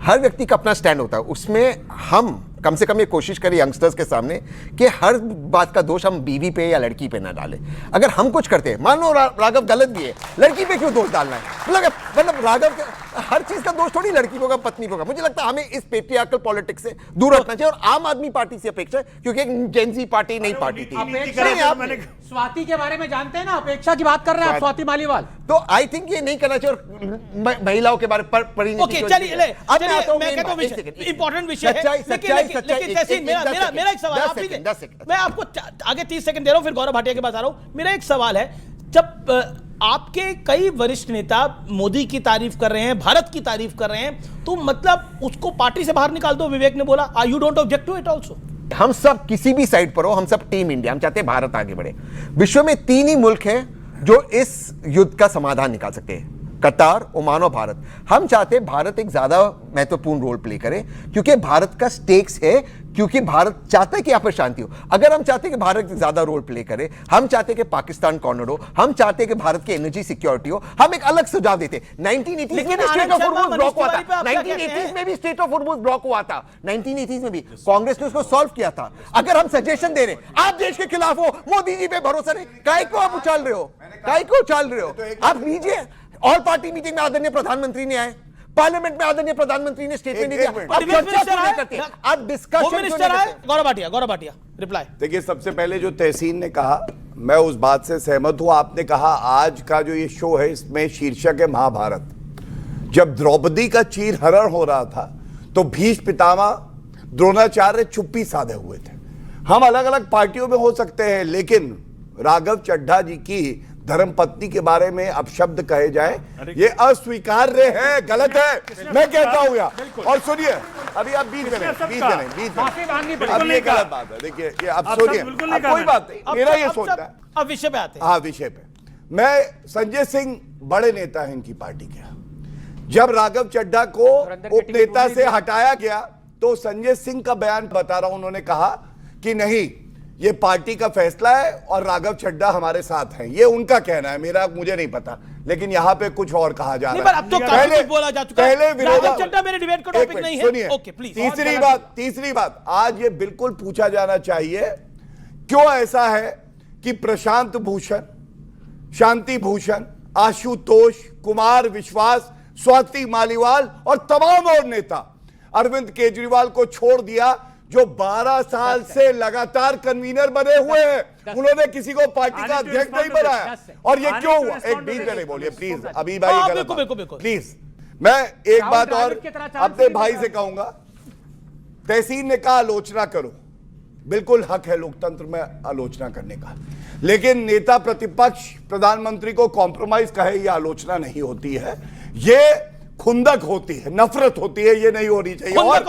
हर व्यक्ति का अपना स्टैंड होता है। उसमें हम कम से कम ये कोशिश करें यंगस्टर्स के सामने कि हर बात का दोष हम बीवी पे या लड़की पे ना डालें। अगर हम कुछ करते हैं, मान लो राघव गलत भी है, लड़की पे क्यों दोष डालना है? मतलब राघव हर चीज का दोष थोड़ी लड़की पे होगा, पत्नी पे होगा। मुझे लगता है हमें इस पेट्रियार्कल पॉलिटिक्स से दूर रखना चाहिए। और आम आदमी पार्टी से अपेक्षा, क्योंकि एक जेनजी पार्टी नई पार्टी थी। स्वाति के बारे में जानते हैं ना, अपेक्षा की बात कर रहे हैं आप, स्वाति मालीवाल। तो आई थिंक ये नहीं करना चाहिए। और महिलाओं के बारे में ओके चलिए, मैं कहता हूं इंपॉर्टेंट विषय है। लेकिन तहसीन, मेरा एक सवाल, मैं आपको आगे 30 सेकंड दे रहा हूं, फिर गौरव भाटिया के पास आ रहा हूं। मेरा एक सवाल है, जब आपके कई वरिष्ठ नेता मोदी की तारीफ कर रहे हैं, भारत की तारीफ कर रहे हैं, तो मतलब उसको पार्टी से बाहर निकाल दो। विवेक ने बोला, you don't object to it also? हम सब किसी भी साइड पर हो, हम सब टीम इंडिया, हम चाहते हैं भारत आगे बढ़े। विश्व में 3 ही मुल्क हैं जो इस युद्ध का समाधान निकाल सकते हैं, कतार, ओमान और भारत। हम चाहते हैं भारत एक ज्यादा महत्वपूर्ण रोल प्ले करे, क्योंकि भारत का स्टेक्स है, क्योंकि भारत चाहता है कि यहां पर शांति हो। अगर हम चाहते हैं कि भारत ज्यादा रोल प्ले करे, हम चाहते हैं कि पाकिस्तान कॉर्नर हो, हम चाहते हैं कि भारत की एनर्जी सिक्योरिटी हो, हम एक अलग सुझाव देते। 1980 में भी स्टेट ऑफ हॉर्मुज़ ब्लॉक हुआ था, 1980 में भी स्टेट ऑफ हॉर्मुज़ ब्लॉक हुआ था, 1980 में भी कांग्रेस ने उसको सॉल्व किया था। अगर हम सजेशन दे रहे हैं, आप देश के खिलाफ हो, मोदी जी पे भरोसा नहीं, काय को आप उछाल रहे हो, काय को उछाल रहे हो? आप लीजिए, ऑल पार्टी मीटिंग में आदरणीय प्रधानमंत्री ने आए, पार्लियामेंट में आदरणीय प्रधानमंत्री ने स्टेटमेंट दिया, आप चर्चा क्यों नहीं करते, आप डिस्कशन क्यों नहीं करते? गौरव भाटिया रिप्लाई। देखिए, सबसे पहले जो तहसीन ने कहा, मैं उस बात से सहमत हूं। आपने कहा आज का जो ये शो है, इसमें शीर्षक है महाभारत। जब द्रौपदी का चीरहरण हो रहा था तो भीष्म पितामह द्रोणाचार्य चुप्पी साधे हुए थे। हम अलग अलग पार्टियों में हो सकते हैं, लेकिन राघव चड्ढा जी की धर्मपत्नी के बारे में अपशब्द कहे जाए, ये अस्वीकार्य है, गलत है, मैं कहता हूं यार। और सुनिए, अभी आप बीच में अब ये गलत बात है। देखिए, ये आप सुनिए, कोई बात नहीं, मेरा ये सोचना है। अब विषय पे आते हैं। हाँ, विषय पे। मैं संजय सिंह बड़े नेता हैं इनकी पार्टी के। जब राघव चड्ढा को उपनेता से हटाया गया तो संजय सिंह का बयान बता रहा हूं, उन्होंने कहा कि नहीं, ये पार्टी का फैसला है और राघव चड्ढा हमारे साथ हैं। ये उनका कहना है, मुझे नहीं पता, लेकिन यहाँ पे कुछ और कहा जा रहा है। अब तो काफी कुछ बोला जा चुका है। राघव चड्ढा मेरे डिबेट का टॉपिक नहीं है। सुनिए, ओके प्लीज। तीसरी बात, आज ये बिल्कुल पूछा जाना चाहिए, क्यों ऐसा है कि प्रशांत भूषण, शांति भूषण, आशुतोष, कुमार विश्वास, स्वाति मालीवाल और तमाम और नेता अरविंद केजरीवाल को छोड़ दिया, जो 12 साल से लगातार कन्वीनर बने हुए हैं, उन्होंने किसी को पार्टी का अध्यक्ष नहीं बनाया। और ये क्यों हुआ? एक बीच में नहीं बोलिए प्लीज, अभी भाई गलत प्लीज। मैं एक बात और अपने भाई से कहूंगा, तहसीन ने कहा आलोचना करो, बिल्कुल हक है लोकतंत्र में आलोचना करने का, लेकिन नेता प्रतिपक्ष प्रधानमंत्री को कॉम्प्रोमाइज कहे, यह आलोचना नहीं होती है, ये खुंदक होती है, नफरत होती है, ये नहीं होनी चाहिए। ऑल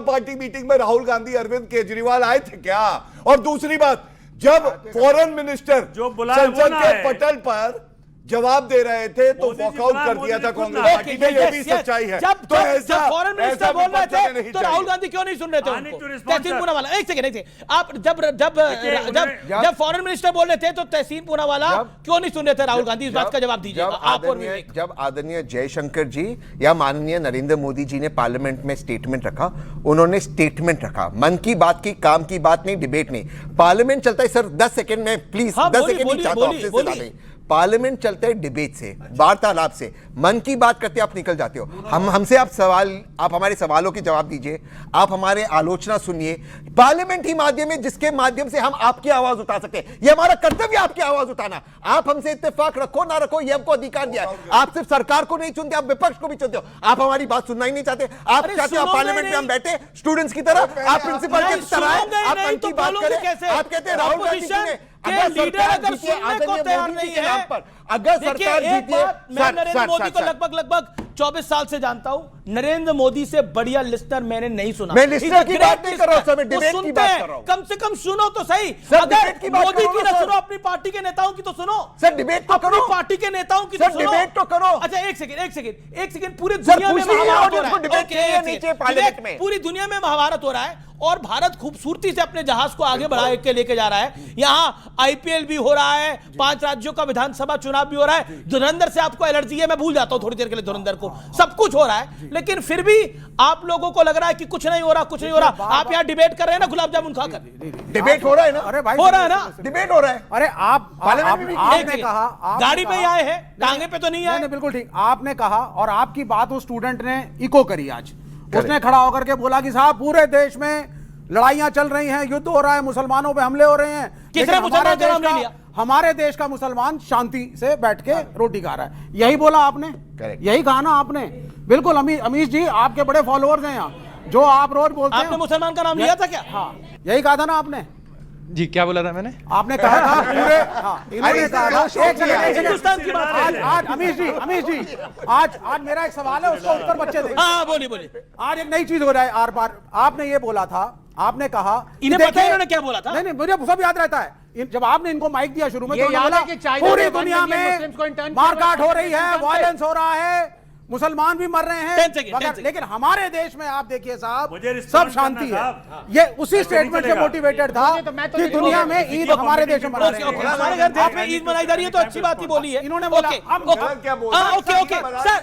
पार्टी मीटिंग में राहुल गांधी, अरविंद केजरीवाल आए थे क्या? और दूसरी बात, जब फॉरेन मिनिस्टर संसद के पटल पर जवाब दे रहे थे तो वॉकआउट कर दिया था कांग्रेस पार्टी ने, ये भी सच्चाई है। जब फॉरेन मिनिस्टर बोल रहे थे तो राहुल गांधी क्यों नहीं सुन रहे थे उनको? तहसीन पूनावाला, एक सेकंड, आप जब फॉरेन मिनिस्टर बोल रहे थे तो तहसीन पूनावाला क्यों नहीं सुन रहे थे राहुल गांधी? इस बात का जवाब दीजिएगा आप और विवेक। जब आदरणीय जयशंकर जी या माननीय नरेंद्र मोदी जी ने पार्लियामेंट में स्टेटमेंट रखा, उन्होंने स्टेटमेंट रखा, मन की बात की, काम की बात नहीं, डिबेट नहीं। पार्लियामेंट चलता है सर 10 सेकंड में, प्लीज 10 सेकंड चाहता हूं। पार्लियामेंट चलता है डिबेट से, वार्तालाप से, मन की बात करते आप निकल जाते हो। हमसे आप हमारे सवालों के जवाब दीजिए, आप हमारे आलोचना सुनिए। पार्लियामेंट ही माध्यम है जिसके माध्यम से हम आपकी आवाज उठा सकते हैं। ये हमारा कर्तव्य है आपकी आवाज उठाना। आप हमसे इत्तेफाक रखो ना रखो, ये हमको अधिकार दिया है। आप सिर्फ सरकार को नहीं चुनते, आप विपक्ष को भी चुनते हो। आप हमारी बात सुनना ही नहीं चाहते। आप चाहते हो पार्लियामेंट में हम बैठे स्टूडेंट्स की तरह, आप प्रिंसिपल की तरह, आप मन की बात करें। आप कहते हैं राहुल गांधी ने, अगर सरकार जीतिए आदरणीय मोदी जी के नाम पर, अगर सरकार जीतिए, मैं नरेंद्र मोदी को लगभग 24 साल से जानता हूं, नरेंद्र मोदी से बढ़िया लिस्टर मैंने नहीं सुना। मैं लिस्टर की बात नहीं कर रहा हूं सर, मैं डिबेट की बात कर रहा हूं। कम से कम सुनो तो सही। अगर मोदी की ना सुनो, अपनी पार्टी के नेताओं की तो सुनो सर। डिबेट तो करो, पार्टी के नेताओं की तो सुनो, डिबेट तो करो। अच्छा एक सेकंड, पूरी दुनिया में महाभारत हो रहा है, पूरी दुनिया में महाभारत हो रहा है और भारत खूबसूरती से अपने जहाज को आगे बढ़ा के लेके जा रहा है। यहाँ आईपीएल भी हो रहा है, 5 राज्यों का विधानसभा चुनाव भी हो रहा है। धुरंधर से आपको एलर्जी है, मैं भूल जाता हूं थोड़ी देर के लिए धुरंधर को, सब कुछ हो रहा है, लेकिन फिर भी आप लोगों को लग रहा है कि कुछ नहीं हो रहा। आप यहाँ डिबेट कर रहे हैं ना गुलाब जामुन खाकर। डिबेट हो रहा है ना? अरे भाई हो रहा है ना, डिबेट हो रहा है। अरे आपने कहा गाड़ी पे आए हैं, टांगे पे तो नहीं आए। बिल्कुल ठीक, आपने कहा और आपकी बात उस स्टूडेंट ने इको करी। आज उसने खड़ा होकर के बोला कि साहब पूरे देश में लड़ाइयां चल रही हैं, युद्ध हो रहा है, मुसलमानों पे हमले हो रहे हैं, किसने मुसलमान का नाम नहीं लिया? हमारे देश का मुसलमान शांति से बैठ के रोटी खा रहा है। यही बोला आपने, यही कहा ना आपने। बिल्कुल अमीश जी, आपके बड़े फॉलोअर्स हैं यहाँ, जो आप रोज बोलते हैं। आपने मुसलमान का नाम लिया था क्या? हाँ, यही कहा था ना आपने। जी क्या बोला था मैंने? आपने कहा था पूरे इन्होंने कहा था हिंदुस्तान की बात आज अमीश जी आज मेरा एक सवाल है, उसका उत्तर बच्चे देंगे। हाँ बोलिए। आज एक नई चीज हो रहा है आर पार। आपने ये बोला था, आपने कहा, इन्हें पता है इन्होंने क्या बोला था? नहीं मुझे सब याद रहता है। जब आपने इनको माइक दिया शुरू में, ये तो याद बोला है कि चाइना पूरी ने दुनिया 1 मिलियन में मुस्लिम्स को इंटर्न किया, मारकाट हो रही है, पाकिस्तान पे। वायलेंस हो रहा है, मुसलमान भी मर रहे हैं 10 सेकंड। वगैरह। लेकिन हमारे देश में आप देखिए साहब, मुझे रिस्पॉन्स सब शांति करना है। साहब। ये उसी ऐसे स्टेटमेंट नहीं से चलेगा। मोटिवेटेड था कि दुनिया में ईद हमारे देश में मना रहे हैं। हमारे घर देश में ईद मनाई जा रही है, तो अच्छी बात ही बोली है। इन्होंने बोला, ओके सर,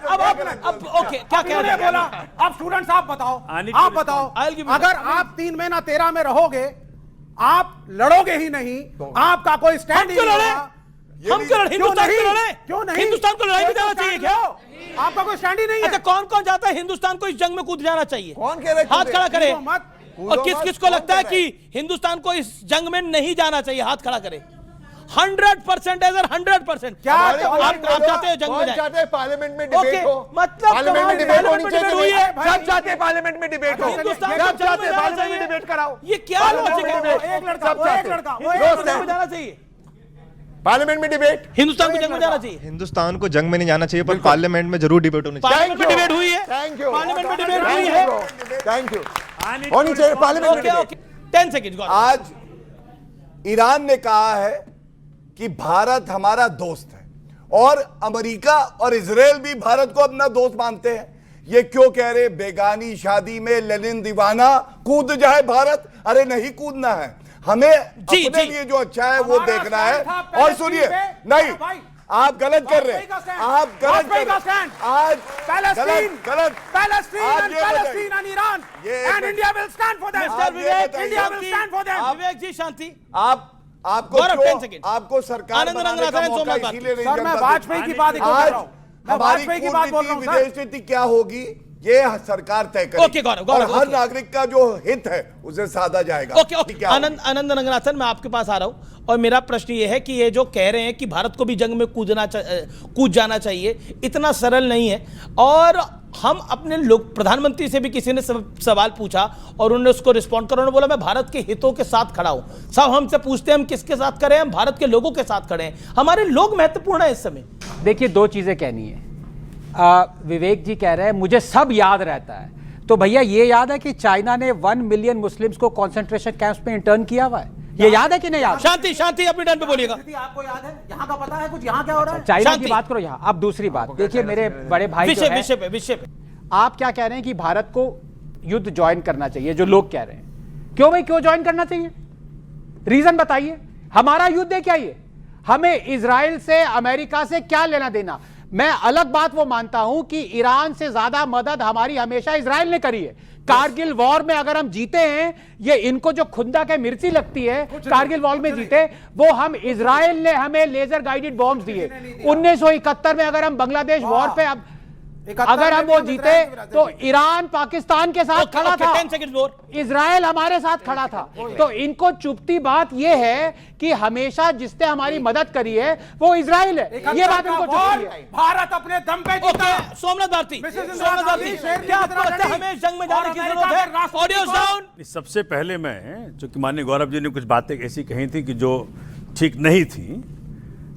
अब ओके क्या कह रहे हैं? बोला अब स्टूडेंट्स आप बताओ अगर आप 3 महीना 13 में रहोगे, आप लड़ोगे ही नहीं, आपका कोई स्टैंड ही नहीं होगा। हम क्यों लड़े? हिंदुस्तान क्यों लड़े? क्यों नहीं? हिंदुस्तान को लड़ाई भी जाना चाहिए क्या? आपका कोई स्टैंड ही नहीं है। अच्छा कौन चाहता है हिंदुस्तान को इस जंग में कूद जाना चाहिए? कौन कह रहे हैं हाथ कूदे? खड़ा करे। कूदो और किस को लगता है कि हिंदुस्तान को इस जंग में नहीं जाना चाहिए? हाथ खड़ा करे। 100% एजर 100%। क्या आप चाहते हो जंग में जाए? पार्लियामेंट में ओके, डिबेट हो, मतलब पार्लियामेंट में डिबेट होनी हुई चाहिए। है। सब चाहते हैं पार्लियामेंट में डिबेट हो, हिंदुस्तान सब को जंग चाहते में हैं जाना पार्लियामेंट में चाहिए। डिबेट कराओ। ये क्या लॉजिक है? एक लड़का जाना चाहिए। पार्लियामेंट में डिबेट, हिंदुस्तान को जंग में जाना चाहिए। हिंदुस्तान को जंग में नहीं जाना चाहिए, पर पार्लियामेंट में जरूर डिबेट होनी चाहिए। पार्लियामेंट में डिबेट हुई है। थैंक यू, पार्लियामेंट में डिबेट हुई है। थैंक यू, होनी चाहिए पार्लियामेंट में ओके डिबेट। 10 सेकंड। आज ईरान ने कहा है कि भारत हमारा दोस्त है और अमेरिका और इजराइल भी भारत को अपना दोस्त मानते हैं। ये क्यों कह रहे बेगानी शादी में लेनिन दीवाना कूद जाए भारत? अरे नहीं कूदना है, हमें अपने लिए जो अच्छा है वो देखना है। और सुनिए, नहीं आप गलत कर रहे हैं, आप गलत कर रहे हैं। आज गलत Palestine and Iran and India will stand for them. India will stand for them. विवेक जी शांति। आपको गौरव, 10 सेकंड। आपको सरकार आनंद बनाने रंगनाथन का है, मौका सोमनाथ बात। इसीलिए नहीं सर, मैं जनता वाजपेयी देती। की बात कर रहा हूं। मैं हमारी वाजपेयी की बात बोल रहा हूं कूटनीति, विदेश नीति क्या होगी ये सरकार तय करेगी। ओके, गौरव, और हर ओके। नागरिक का जो हित है उसे साधा जाएगा। ओके आनंद रंगनाथन, मैं आपके पास आ रहा हूं और मेरा प्रश्न ये है कि ये जो कह रहे हैं कि भारत को भी जंग में कूद जाना चाहिए, इतना सरल नहीं है। और हम अपने लोग प्रधानमंत्री से भी किसी ने सवाल पूछा और उन्होंने उसको रिस्पॉन्ड करा, उन्होंने बोला मैं भारत के हितों के साथ खड़ा हूं। सब हमसे पूछते हैं हम किसके साथ खड़े हैं? हम भारत के लोगों के साथ खड़े हैं। हमारे लोग महत्वपूर्ण है इस समय। देखिए, 2 चीजें कहनी है। विवेक जी कह रहे हैं मुझे सब याद रहता है, तो भैया ये याद है कि चाइना ने 1 मिलियन मुस्लिम्स को कंसंट्रेशन कैंप्स में इंटर्न किया हुआ है? ये याद है कि नहीं याद? शांति अपने टर्न पे बोलिएगा। आपको याद है यहाँ का पता है कुछ? यहाँ क्या हो रहा है? चाइना की बात करो यहाँ। अब दूसरी बात देखिए, मेरे बड़े भाई जो है, विषय पे आप क्या कह रहे हैं कि भारत को युद्ध ज्वाइन करना चाहिए, जो लोग कह रहे हैं। क्यों भाई, क्यों ज्वाइन करना चाहिए? रीजन बताइए। हमारा युद्ध है क्या ये? हमें इजराइल से, अमेरिका से क्या लेना देना? मैं अलग बात वो मानता हूं कि ईरान से ज्यादा मदद हमारी हमेशा इजराइल ने करी है। कारगिल वॉर में अगर हम जीते हैं, ये इनको जो खुंदा के मिर्ची लगती है, कारगिल वॉर में जीते, वो हम इजराइल ने हमें लेजर गाइडेड बॉम्ब्स दिए। 1971 में अगर हम बांग्लादेश वॉर पे अगर हम वो जीते तो ईरान पाकिस्तान के साथ खड़ा था, इजराइल हमारे साथ खड़ा था। तो इनको चुपती बात ये है कि हमेशा जिसने हमारी मदद करी है वो इजराइल है। ये बात इनको चुपती है। भारत अपने दम पे जीता। सोमनाथ भारती, क्या आपको लगता है हमें जंग में जाने की जरूरत है? Audios down. सबसे पहले मैं, चूंकि माननीय गौरव जी ने कुछ बातें ऐसी कही थी कि जो ठीक नहीं थी।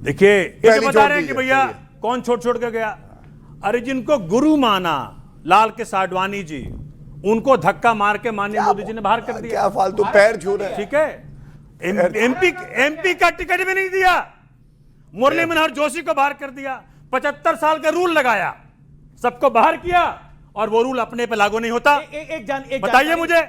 देखिए, ये बता रहे हैं कि भैया कौन छोड़ के गया। अरे जिनको गुरु माना लाल के साडवानी जी, उनको धक्का मार के माननीय मोदी जी ने बाहर कर दिया। क्या फालतू पैर छू रहे हैं। ठीक है, एमपी का टिकट भी नहीं दिया, मुरली मनोहर जोशी को बाहर कर दिया। 75 साल का रूल लगाया, सबको बाहर किया, और वो रूल अपने पे लागू नहीं होता। बताइए मुझे,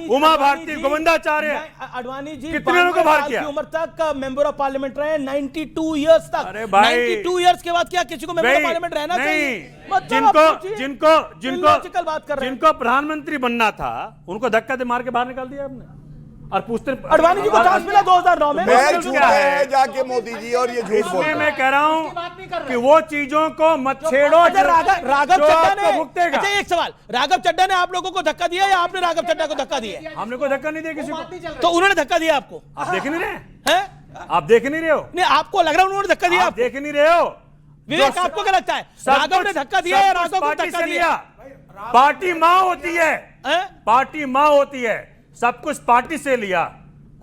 उमा भारती, गोविंदाचार्य, अडवाणी जी कितने लोगों को बाहर किया? उम्र तक मेंबर ऑफ पार्लियामेंट रहे, 92 इयर्स तक। अरे भाई, 92 इयर्स के बाद क्या किसी को मेंबर ऑफ पार्लियामेंट रहना चाहिए? जिनको प्रधानमंत्री बनना था उनको धक्का दे मार के बाहर निकाल दिया आपने। और पूछते अडवाणी जी को चांस मिला 2009 में। क्या है जाके मोदी जी, और ये झूठ बोल रहे हैं। मैं कह रहा हूं कि वो चीजों को मत छेड़ो। राघव चड्ढा ने भुगतेगा। अच्छा, एक सवाल, राघव चड्ढा ने आप लोगों को धक्का दिया या आपने राघव चड्ढा को धक्का दिया? हमने कोई धक्का नहीं दिया किसी को। तो उन्होंने धक्का दिया आपको? आप देख नहीं रहे हैं? आप देख नहीं रहे हो? नहीं, आपको लग रहा है उन्होंने धक्का दिया? आप देख नहीं रहे हो? विवेक, आपको क्या लगता है? राघव ने धक्का दिया या राघव को धक्का दिया? पार्टी मां होती है, पार्टी मां होती है। सब कुछ पार्टी से लिया,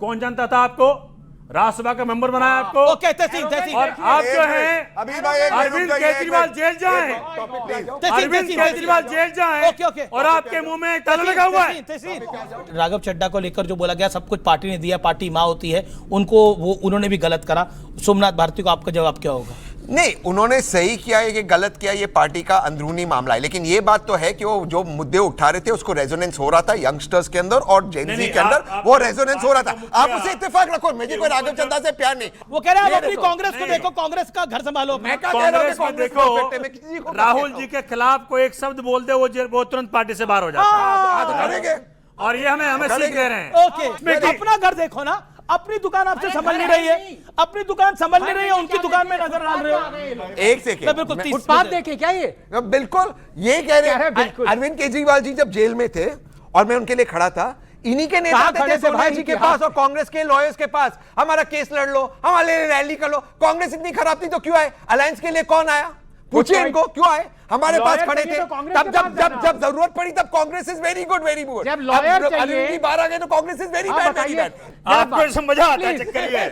कौन जानता था आपको? राज्यसभा का मेंबर बनाया आपको। ओके, तहसीन और आप जो हैं अरविंद केजरीवाल जेल जाएं, अरविंद केजरीवाल जेल जाएं, और आपके मुंह में ताला लगा हुआ है। राघव चड्ढा को लेकर जो बोला गया, सब कुछ पार्टी ने दिया, पार्टी माँ होती है, उनको वो उन्होंने भी गलत करा। सोमनाथ भारती को आपका जवाब क्या होगा? नहीं, उन्होंने सही किया है कि गलत किया, ये पार्टी का अंदरूनी मामला है। लेकिन ये बात तो है कि वो जो मुद्दे उठा रहे थे उसको रेजोनेंस हो रहा था यंगस्टर्स के अंदर और जेनजी के अंदर, वो रेजोनेंस हो रहा था। आप उसे इत्तेफाक रखो, मुझे कोई राघव चड्ढा से प्यार नहीं। वो कह रहे हैं आप अपनी कांग्रेस को देखो, कांग्रेस का घर संभालो। मैं कांग्रेस में देखो, राहुल जी के खिलाफ कोई एक शब्द बोल दे वो तुरंत पार्टी से बाहर हो जाता है। और ये हमें सीख दे रहे हैं। ओके, अपना घर देखो ना, अपनी दुकान आपसे संभल नहीं रही है, अपनी दुकान संभल नहीं रही है, उनकी दुकान में नजर डाल रहे हो। एक सेकंड, बिल्कुल फुटपाथ देखे क्या ये? बिल्कुल ये कह रहे हैं। अरविंद केजरीवाल जी जब जेल में थे और मैं उनके लिए खड़ा था, इन्हीं के नेता थे सोमनाथ जी के पास और कांग्रेस के लॉयर्स के पास, हमारा केस लड़ लो, हमारे लिए रैली कर लो। कांग्रेस इतनी खराब थी तो क्यों आए? अलायंस के लिए कौन आया? पूछिए इनको, क्यों आए? हमारे पास खड़े थे तब जब जरूरत पड़ी तब Congress is very good, very good. जब लॉयर चाहिए बाहर आ गए तो Congress is very bad, very bad. आपको इसमें मजा आता है चक्कर ये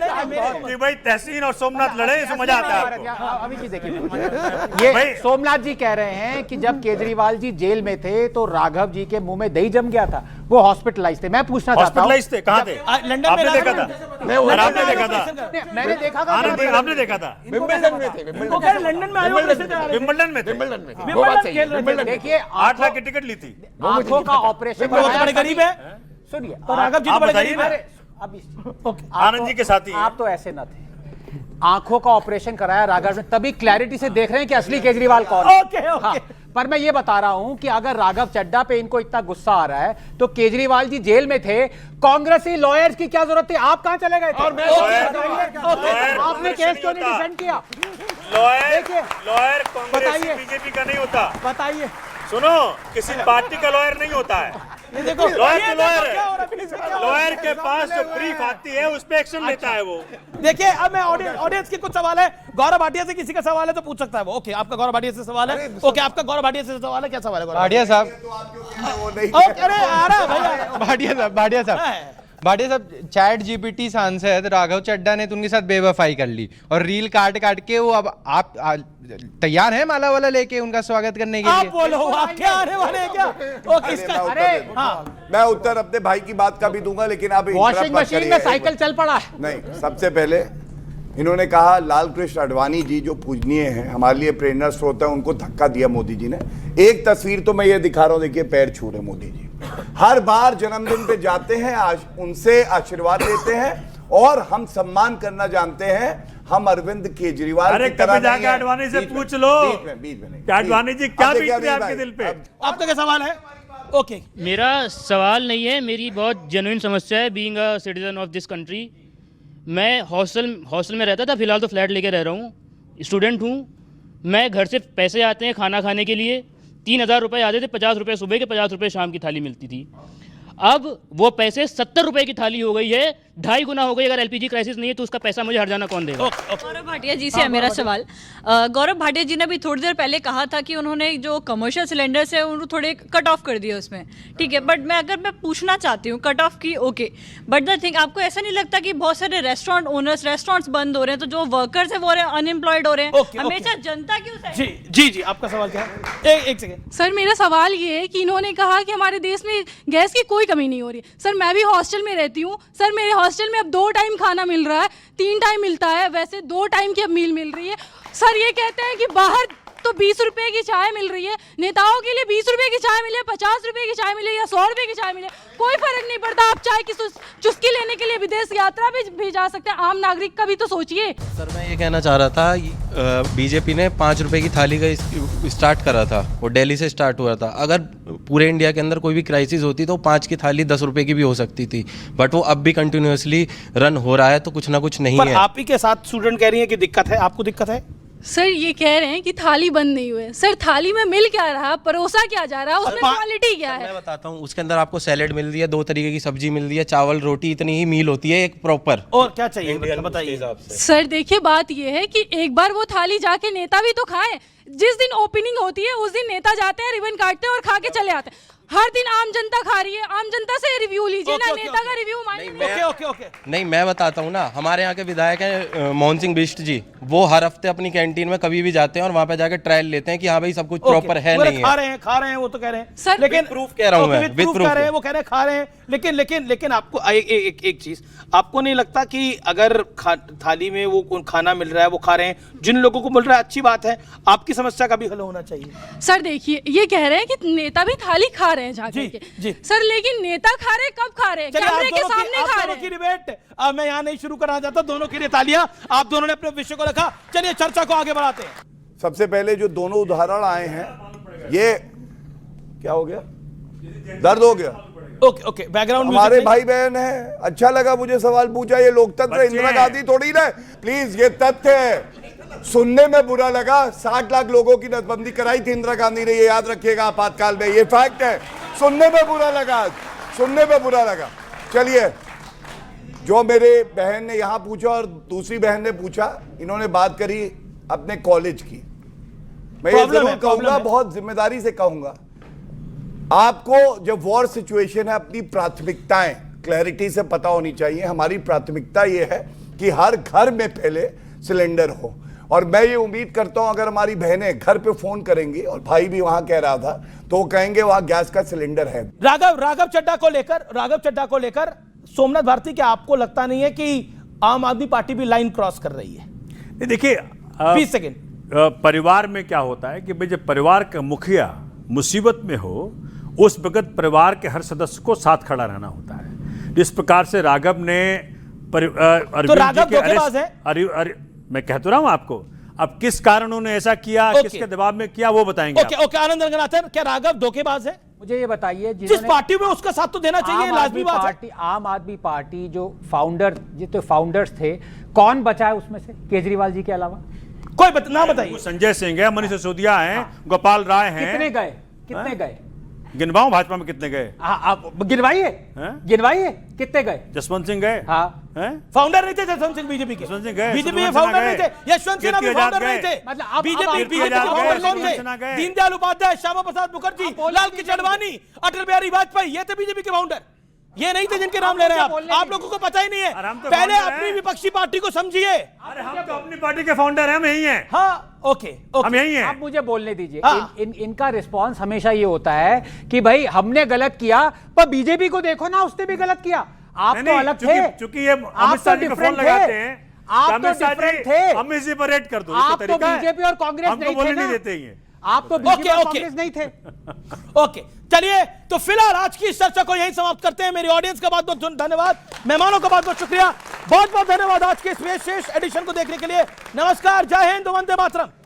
कि भाई तहसीन और सोमनाथ लड़े, इसमें मजा आता है आपको। अभी जी देखिए, ये सोमनाथ जी कह रहे हैं कि जब केजरीवाल जी जेल में थे तो राघव जी के मुंह में दही जम गया था, वो हॉस्पिटलाइज थे। मैं पूछना चाहता हूं, हॉस्पिटलाइज थे? कहां थे? लंदन में आपने देखा था? आपने देखा था? मैंने देखा था। आपने देखा था? विंबलडन में थे, लंदन में आए, विंबलडन में थे। देखिए, 8 लाख की टिकट ली थी। आंखों का ऑपरेशन बड़े गरीब है। सुनिए, तो राघव जी तो बड़े गरीब है। आनंद जी के साथी आप तो ऐसे न थे। आंखों का ऑपरेशन कराया राघव ने, तभी क्लैरिटी से देख रहे हैं कि असली केजरीवाल कौन है। हाँ, पर मैं ये बता रहा हूं कि अगर राघव चड्ढा पे इनको इतना गुस्सा आ रहा है तो केजरीवाल जी जेल में थे, कांग्रेसी लॉयर्स की क्या जरूरत थी? आप कहां चले गए थे? आपने केस क्यों नहीं डिफेंड किया? लॉयर कांग्रेस बीजेपी का नहीं होता। बताइए, सुनो, किसी पार्टी का लॉयर नहीं होता है। ये देखो, लॉयर के पास जो ब्रीफ आती है उस पे एक्शन लेता है वो। देखिए, अब मैं ऑडियंस के कुछ सवाल है, गौरव भाटिया से किसी का सवाल है तो पूछ सकता है वो। ओके, आपका गौरव भाटिया से सवाल है। ओके, आपका गौरव भाटिया से सवाल है, क्या सवाल है भाटिया साहब? अरे आ रहा है भैया। भाटिया साहब, चैट जीपीटी सांसद राघव चड्ढा ने तो उनके साथ बेवफाई कर ली और रील काट के वो, अब आप तैयार हैं माला वाला लेके उनका स्वागत करने के लिए? आप बोलो, आप क्या आने वाले हैं क्या? मैं उत्तर अपने भाई की बात का भी दूंगा, लेकिन आप वॉशिंग मशीन में साइकिल चल पड़ा है। नहीं, सबसे पहले इन्होंने कहा लाल कृष्ण आडवाणी जी जो पूजनीय हैं, हमारे लिए प्रेरणा स्रोत है, उनको धक्का दिया मोदी जी ने। एक तस्वीर तो मैं ये दिखा रहा हूं, देखिए, पैर छू रहे मोदी जी। हर बार जन्मदिन पे जाते हैं, आज उनसे आशीर्वाद लेते हैं और हम सम्मान करना जानते हैं। हम अरविंद केजरीवाल की तरह नहीं है। आडवाणी से पूछ लो, आडवाणी जी क्या बीतती है आपके दिल पे? आपका क्या सवाल है? ओके, मेरा सवाल नहीं है, मेरी बहुत जेन्युइन समस्या है। Being a citizen of this country, मैं हॉस्टल में रहता था, फिलहाल तो फ्लैट लेके रह रहा हूँ, स्टूडेंट हूँ। मैं घर से पैसे आते हैं खाना खाने के लिए, 3,000 रुपये आते थे, 50 रुपये सुबह के, 50 रुपये शाम की थाली मिलती थी। अब वो पैसे 70 रुपए की थाली हो गई है, 2.5 गुना हो गई। अगर एलपीजी क्राइसिस नहीं है तो उसका पैसा मुझे हर जाना कौन देगा? गौरव भाटिया जी से है मेरा सवाल। गौरव भाटिया जी ने भी थोड़ी देर पहले कहा था कि उन्होंने जो कमर्शियल सिलेंडर्स है उनको थोड़े कट ऑफ कर दिया उसमें, ठीक है। बट मैं पूछना चाहती हूँ, कट ऑफ की ओके, बट द थिंग, आपको ऐसा नहीं लगता कि बहुत सारे रेस्टोरेंट ओनर्स, रेस्टोरेंट्स बंद हो रहे हैं, तो जो वर्कर्स है वो अनएम्प्लॉयड हो रहे हैं? हमेशा जनता क्यों? जी, आपका सवाल क्या है? एक सेकेंड सर, मेरा सवाल ये है कि इन्होंने कहा कि हमारे देश में गैस की कोई कमी नहीं हो रही। सर, मैं भी हॉस्टल में रहती हूँ। सर, मेरे हॉस्टल में अब 2 टाइम खाना मिल रहा है, 3 टाइम मिलता है, वैसे 2 टाइम की अब मील मिल रही है। सर, ये कहते हैं कि बाहर तो 20 रुपए की चाय मिल रही है, नेताओं के लिए 20 रुपए की चाय मिले, 50 रुपए की चाय मिले या 100 रुपए की चाय मिले, कोई फर्क नहीं पड़ता। आप चाय की चुस्की लेने के लिए विदेश यात्रा भी जा सकते हैं। आम नागरिक का भी तो सोचिए। सर, मैं ये कहना चाह रहा था, बीजेपी ने 5 रुपए की थाली का स्टार्ट करा था, वो दिल्ली से स्टार्ट हुआ था। अगर पूरे इंडिया के अंदर कोई भी क्राइसिस होती तो 5 की थाली 10 रुपए की भी हो सकती थी, बट वो अब भी कंटिन्यूअसली रन हो रहा है, तो कुछ ना कुछ नहीं है। आप ही के साथ स्टूडेंट कह रही है कि दिक्कत है, आपको दिक्कत है? सर, ये कह रहे हैं कि थाली बंद नहीं हुई है। सर, थाली में मिल क्या रहा, परोसा क्या जा रहा है, उसमें क्वालिटी क्या है? मैं बताता हूँ, उसके अंदर आपको सैलेड मिल रही है, 2 तरीके की सब्जी मिल रही है, चावल रोटी, इतनी ही मील होती है एक प्रॉपर। और क्या चाहिए बताइए? सर, देखिए, बात ये है कि एक बार वो थाली जाके नेता भी तो खाएं। जिस दिन ओपनिंग होती है उस दिन नेता जाते हैं, रिबन काटते हैं और खा के चले आते हैं। हर दिन आम जनता खा रही है, आम जनता से रिव्यू लीजिए ना, नेता का रिव्यू मानिए। ओके नहीं, मैं बताता हूँ ना, हमारे यहाँ के विधायक हैं मोहन सिंह बिष्ट जी, वो हर हफ्ते अपनी कैंटीन में कभी भी जाते हैं और वहाँ पे जाकर ट्रायल लेते हैं कि हाँ भाई सब कुछ प्रॉपर है नहीं है। खा रहे हैं वो तो कह रहे हैं सर, लेकिन प्रूफ कह रहा हूँ मैं, विद प्रूफ कह रहे हैं, वो कह रहे हैं खा रहे हैं, लेकिन आपको एक चीज, आपको नहीं लगता कि अगर थाली में वो खाना मिल रहा है वो खा रहे हैं, जिन लोगों को मिल रहा है अच्छी बात है, आपकी समस्या का भी हल होना चाहिए। सर देखिए, ये कह रहे हैं कि नेता भी थाली खा रहे हैं जाकर के, सर लेकिन नेता खा रहे कब खा रहे हैं? कैमरे के सामने खा रहे हैं। की डिबेट अब मैं यहाँ नहीं शुरू करना चाहता, दोनों के लिए तालियां, आप दोनों ने अपने विषय को रखा। चलिए चर्चा को आगे बढ़ाते हैं। सबसे पहले जो दोनों उदाहरण आए हैं, ये क्या हो गया, दर्द हो गया। ओके बैकग्राउंड हमारे भाई बहन है, अच्छा लगा मुझे सवाल पूछा, ये लोकतंत्र इंदिरा गांधी थोड़ी ना, प्लीज ये तथ्य है, सुनने में बुरा लगा। 60 लाख लोगों की नसबंदी कराई थी इंदिरा गांधी ने, ये याद रखिएगा आपातकाल में, ये फैक्ट है। सुनने में बुरा लगा। चलिए, जो मेरे बहन ने यहां पूछा और दूसरी बहन ने पूछा, इन्होंने बात करी अपने कॉलेज की, मैं ये जरूर कहूंगा, बहुत जिम्मेदारी से कहूंगा, आपको जब वॉर सिचुएशन है अपनी प्राथमिकताएं क्लैरिटी से पता होनी चाहिए। हमारी प्राथमिकता ये है कि हर घर में पहले सिलेंडर हो, और मैं ये उम्मीद करता हूं अगर हमारी बहनें घर पे फोन करेंगी, और भाई भी वहां कह रहा था, तो वो कहेंगे वहां गैस का सिलेंडर है। राघव चड्डा को लेकर सोमनाथ भारती, क्या आपको लगता नहीं है कि आम आदमी पार्टी भी लाइन क्रॉस कर रही है? देखिए 20 सेकेंड। परिवार में क्या होता है कि भाई जब परिवार का मुखिया मुसीबत में हो, उस वक्त परिवार के हर सदस्य को साथ खड़ा रहना होता है। जिस प्रकार से राघव ने तो राघव धोखेबाज है, मैं कह तो रहा हूं आपको, अब किस कारण उन्होंने ऐसा किया, किसके दबाव में किया, वो बताएंगे। ओके आनंद रंगनाथन, क्या राघव धोखेबाज है? मुझे ये बताइए, जिस पार्टी में उसका साथ तो देना चाहिए, लाजमी बात है। आम आदमी पार्टी जो फाउंडर्स थे, कौन बचा है उसमें से केजरीवाल जी के अलावा? कोई ना बताइए। संजय सिंह है, मनीष सिसोदिया हैं, गोपाल राय हैं। कितने गए? गिनवाऊं भाजपा में कितने गए? आप गिनवाइए, कितने गए? जसवंत सिंह गए। फाउंडर नहीं थे जसवंत सिंह बीजेपी के, बीजेपी के फाउंडर नहीं थे, यशवंत सिन्हा भी फाउंडर नहीं थे, मतलब बीजेपी के फाउंडर कौन थे? दीनदयाल उपाध्याय, श्यामा प्रसाद मुखर्जी, लाल कृष्ण आडवाणी, अटल बिहारी वाजपेयी, ये थे बीजेपी के फाउंडर। ये नहीं थे जिनके नाम ले रहे हैं आप लोगों को पता ही नहीं है। पहले अपनी विपक्षी पार्टी को समझिए। अरे हम तो अपनी पार्टी के फाउंडर हैं, हम यही हैं। हाँ ओके हम यही हैं। आप मुझे बोलने दीजिए। इनका रिस्पांस हमेशा ये होता है कि भाई हमने गलत किया, पर बीजेपी को देखो ना, उसने भी गलत किया। आप तो अलग थे, चूंकि ये अमित शाह जी को फोन लगाते हैं, आप तो डिफरेंट थे। हम इसी पर रेट कर दो। आप तो बीजेपी और कांग्रेस नहीं थे ना, देते ही आप तो बीजेपी और कांग्रेस नहीं थे। ओके चलिए, तो फिलहाल आज की इस चर्चा को यहीं समाप्त करते हैं। मेरी ऑडियंस का बहुत बहुत धन्यवाद, मेहमानों का बहुत बहुत शुक्रिया, बहुत बहुत धन्यवाद आज के इस विशेष एडिशन को देखने के लिए। नमस्कार, जय हिंद, वंदे मातरम।